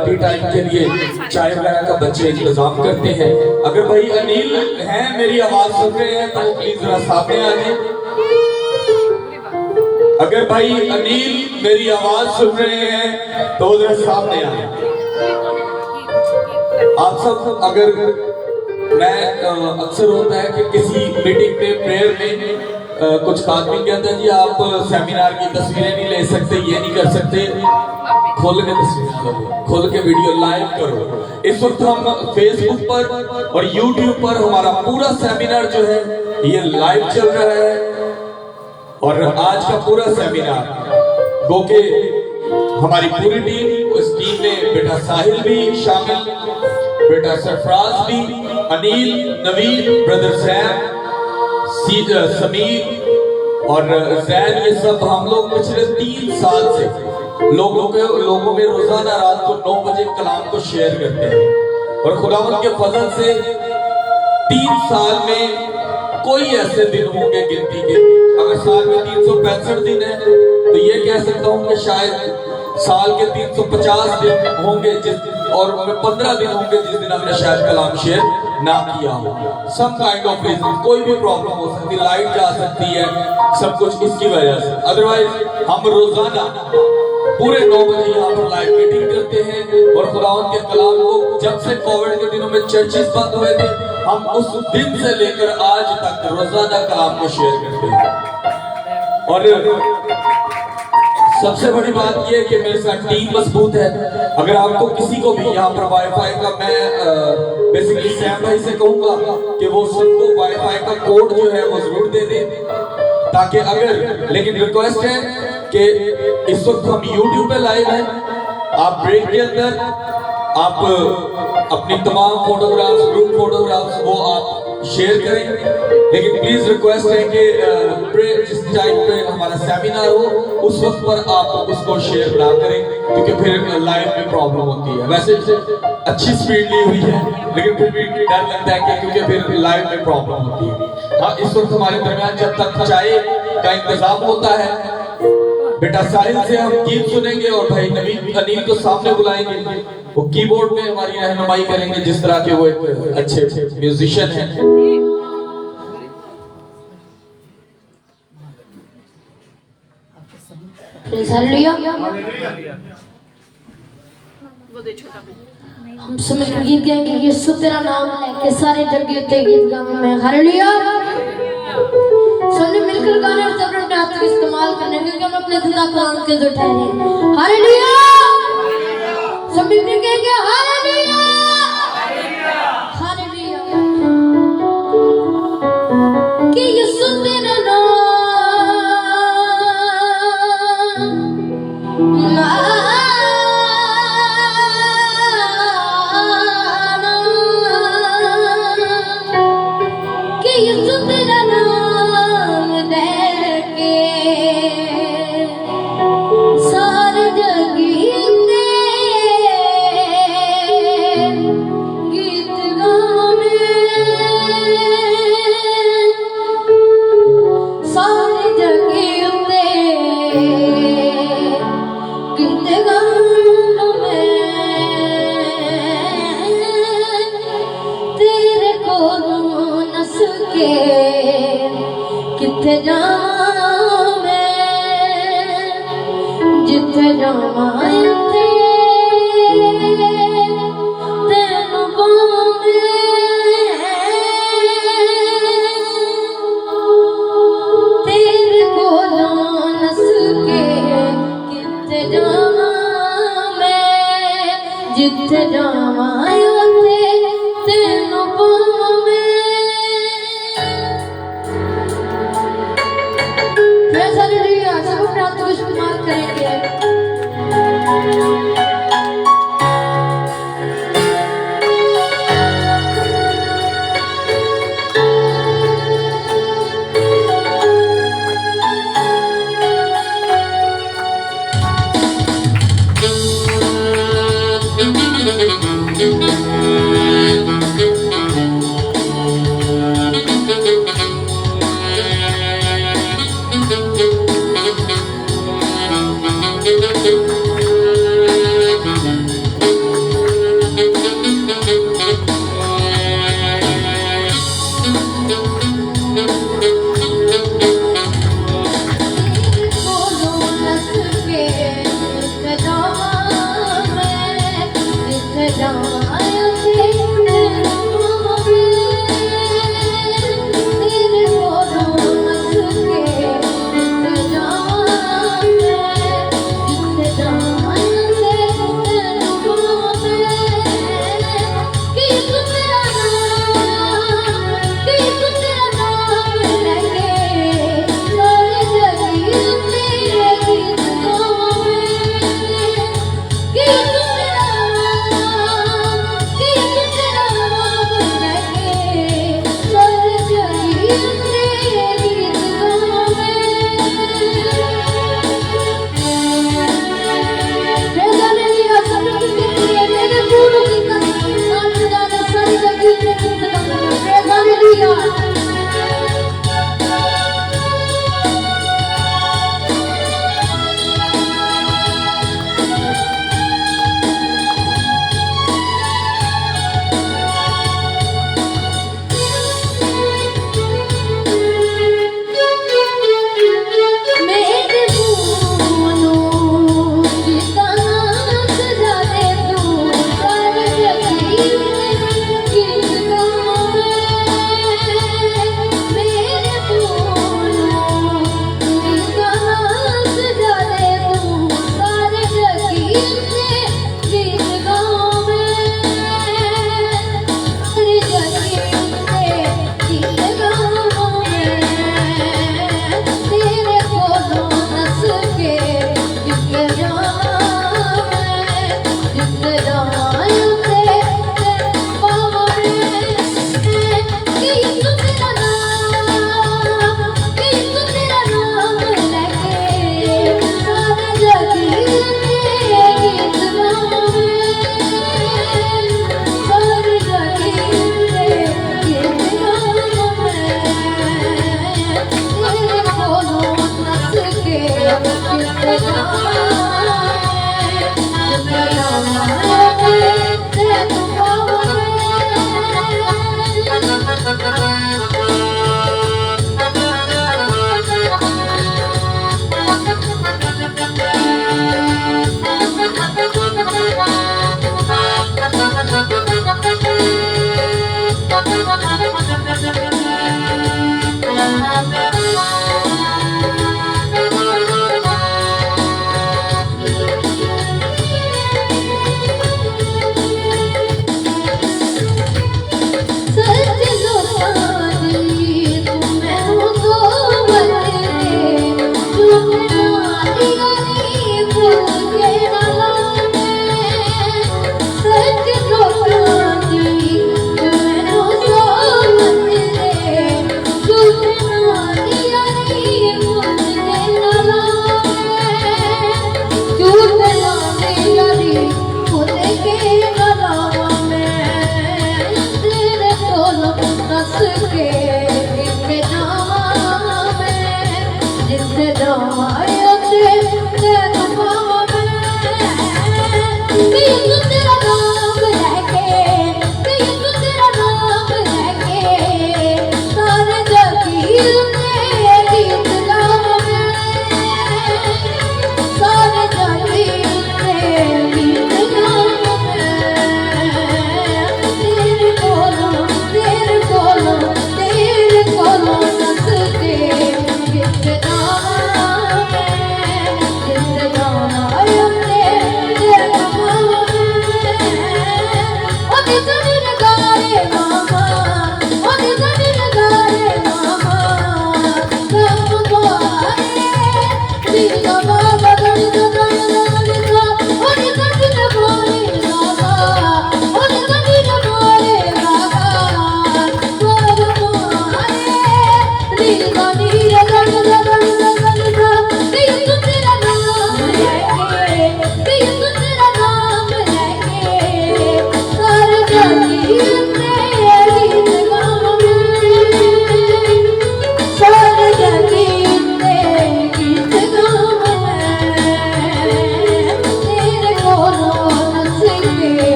Speaker 4: टी टाइम के लिए चाय वगैरह का बच्चे इंतजाम करते हैं। अगर भाई अनिल हैं, मेरी आवाज सुन रहे हैं तो प्लीज जरा सामने आ जाए। अगर भाई अनिल मेरी आवाज सुन रहे हैं तो जरा सामने आ जाए। आप सब, अगर मैं अक्सर होता है कि किसी मीटिंग में, प्रेयर में कुछ आदमी कहते हैं जी आप सेमिनार की तस्वीरें नहीं ले सकते, ये नहीं कर सकते, खोल के तस्वीर करो, खोल के वीडियो लाइव करो। इस वक्त हम फेसबुक पर और यूट्यूब पर हमारा पूरा सेमिनार जो है ये लाइव चल रहा है, और आज का पूरा सेमिनार गो के हमारी पूरी टीम, उस टीम में बेटा साहिल भी शामिल, बेटा सरफराज भी, अनिल, नवीन, ब्रदर सैम, समीर और जैन, ये सब हम लोग पिछले 3 साल से लोगों में रोजाना रात को 9 बजे कलाम को शेयर करते हैं। और खुदावंद के फजल से 3 साल में कोई ऐसे दिन होंगे गिनती के, अगर साल में 365 दिन है तो ये कह सकता हूँ कि शायद साल के 350 दिन होंगे और 15 दिन होंगे जिस दिन हमने शायद कलाम शेयर ना किया हो। सम काइंड ऑफ रीजन, कोई भी प्रॉब्लम हो सकती है, लाइट जा सकती है, सब कुछ इसकी वजह से। अदरवाइज हम रोजाना पूरे 9 बजे यहाँ पर लाइव मीटिंग करते हैं। और खुदावंद के कलाम को जब से कोविड के दिनों में चर्चेस बंद हुए थे, हम उस दिन से लेकर आज तक रोजाना कलाम को शेयर करते हैं। और सबसे बड़ी बात यह है कि मेरे साथ टीम मजबूत है। अगर आपको किसी को भी यहाँ पर वाईफाई का, मैं बेसिकली सैम भाई से कहूंगा कि वो सबको वाईफाई का कोड जो है वो जरूर दे दे, ताकि अगर, लेकिन रिक्वेस्ट है कि इस वक्त हम YouTube पे लाइव हैं, आप ब्रेक के अंदर आप अपनी तमाम फोटोग्राफ्स, ग्रुप फोटोग्राफ्स वो आप शेयर करें। लेकिन प्लीज रिक्वेस्ट है कि जिस टाइम पे हमारा सेमिनार हो उस वक्त पर आप उसको शेयर ना करें, क्योंकि फिर लाइव में प्रॉब्लम होती है। वैसे अच्छी स्पीड ली हुई है, लेकिन फिर भी डर लगता है कि क्योंकि फिर लाइव में प्रॉब्लम होती है। हाँ, इस वक्त हमारे दरमियान जब तक चाय का इंतजाम होता है, बेटा साहिल से हम गीत सुनेंगे और भाई नवीन, अनिल को सामने बुलाएंगे, वो कीबोर्ड में हमारी रहनुमाई करेंगे, जिस तरह के वो एक अच्छे म्यूजिशियन हैं।
Speaker 9: हम सब मिलकर गीत गाएंगे, यीशु तेरा नाम लेके सारे जगह ते गीत गाऊंगा मैं। हालेलुया। सबने मिलकर गाने और सब अपने हाथ का इस्तेमाल करने, क्योंकि हम अपने खुदा कुरान के जो ठहरे। हालेलुया। सब मिलकर कहेंगे हालेलुया, हालेलुया। कि यीशु तेरा नाम जिथे जाऊं मैं, जिथे जाऊं तेनू पावे, तेरे कोलों नस के किथे जाऊं मैं, जिथे जाऊं तेनू पावे। सब अपने हाथ को इस्तेमाल करेंगे।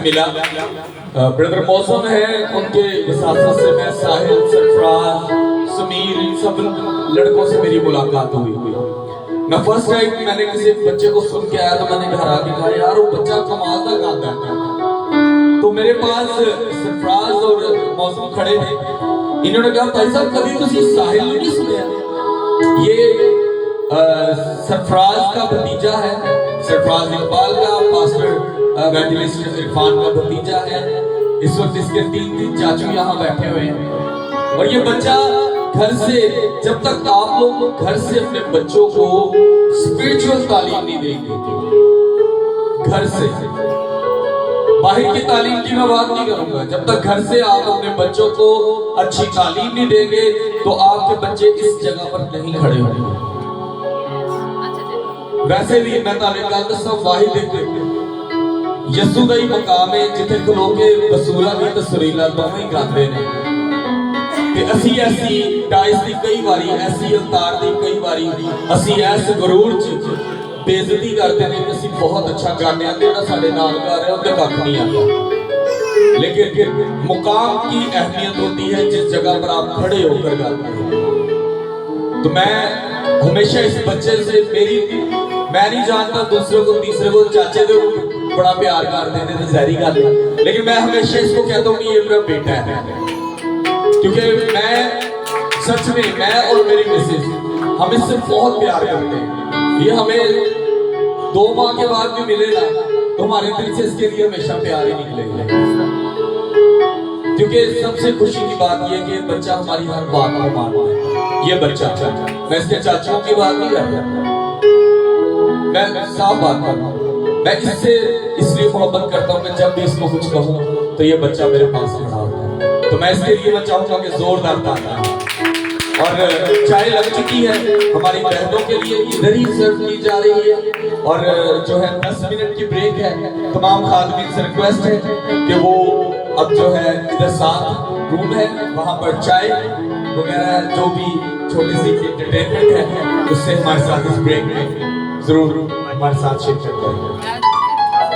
Speaker 4: मिला। ब्रदर मौसम है, उनके विसासत से मैं साहिल, सरफराज, समीर, इन सब लड़कों से मेरी मुलाकात हुई। मैं फर्स्ट टाइम मैंने किसी बच्चे को सुन के आया तो मैंने घर आके कहा यार वो बच्चा कमाल का गाता है। तो मेरे पास सरफराज और मौसम खड़े थे, इन्होंने कहा भाई साहब कभी तुसी साहिल नहीं सुने? ये सरफराज का भतीजा है, सरफराज इकबाल का, पास्टर इवेंजलिस्ट इरफान का भतीजा है। इस वक्त इसके 3 चाचू यहाँ बैठे हुए हैं। और ये बच्चा घर से, जब तक आप लोग घर से अपने बच्चों को स्पिरिचुअल तालीम नहीं देंगे, घर से, बाहर की तालीम की मैं बात नहीं करूंगा, जब तक घर से आप अपने बच्चों को अच्छी तालीम नहीं देंगे तो आपके बच्चे इस जगह पर नहीं खड़े होंगे। वैसे भी मैं गल दसा, वाहिद एक यसू का ही मकाम है जिथे खलो के वसूला भी ते सुरीला दोवें ही गाते हैं। ते असी ऐसी डाइस दी कई बारी, ऐसी अवतार दी कई बारी असी ऐस गरूर च बेइज्जती करते हैं कि असी बहुत अच्छा गाने हैं, जेड़ा साडे नाल गा रहा है उहदे कख नहीं आता। लेकिन मुकाम की अहमियत होती है जिस जगह पर आप खड़े होकर गाते हैं। तो मैं हमेशा इस बच्चे से, मैं नहीं जानता दूसरों को, तीसरे को, चाचे को बड़ा प्यार करते हैं तो ज़ाहिर गल है, लेकिन मैं हमेशा इसको कहता हूँ कि ये मेरा बेटा है, क्योंकि मैं सच में, मैं और मेरी मिसेज हम इससे बहुत प्यार करते हैं। ये हमें 2 माह के बाद भी मिलेगा तो हमारे दिल से इसके लिए हमेशा प्यार ही निकलेगा, क्योंकि सबसे खुशी की बात यह कि बच्चा हमारी हर बात को मानता है। ये बच्चा, मैं इसके चाचाओं की बात नहीं कर रहा, मैं साफ बात कर रहा हूँ। मैं इससे इसलिए मोहब्बत करता हूँ कि जब भी इसको कुछ कहूँ तो ये बच्चा मेरे पास खड़ा होता है। तो मैं इसके लिए मैं चाहूँगा कि जोरदार तालियां। और चाय लग चुकी है, हमारी बहनों के लिए इधर ही सर्व की जा रही है। और जो है 10 मिनट की ब्रेक है। तमाम खातमीन से रिक्वेस्ट है कि वो अब जो है इधर 7 रूम है, वहाँ पर चाय वगैरह जो भी छोटी सी एंटरटेनमेंट है उससे हमारे साथ इस ब्रेक में जरूर हमारे साथ शिरकत करेंगे।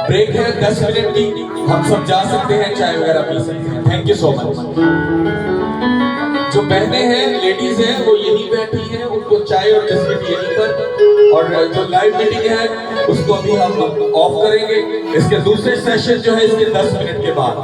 Speaker 4: ब्रेक है 10 मिनट की, हम सब जा सकते हैं, चाय वगैरह पी सकते हैं। Thank you so much. जो बहनें हैं, लेडीज हैं, वो यहीं बैठी हैं, उनको चाय और बिस्किट यहीं पर। और जो लाइव मीटिंग है उसको अभी हम ऑफ करेंगे। इसके दूसरे सेशन जो है इसके 10 मिनट के बाद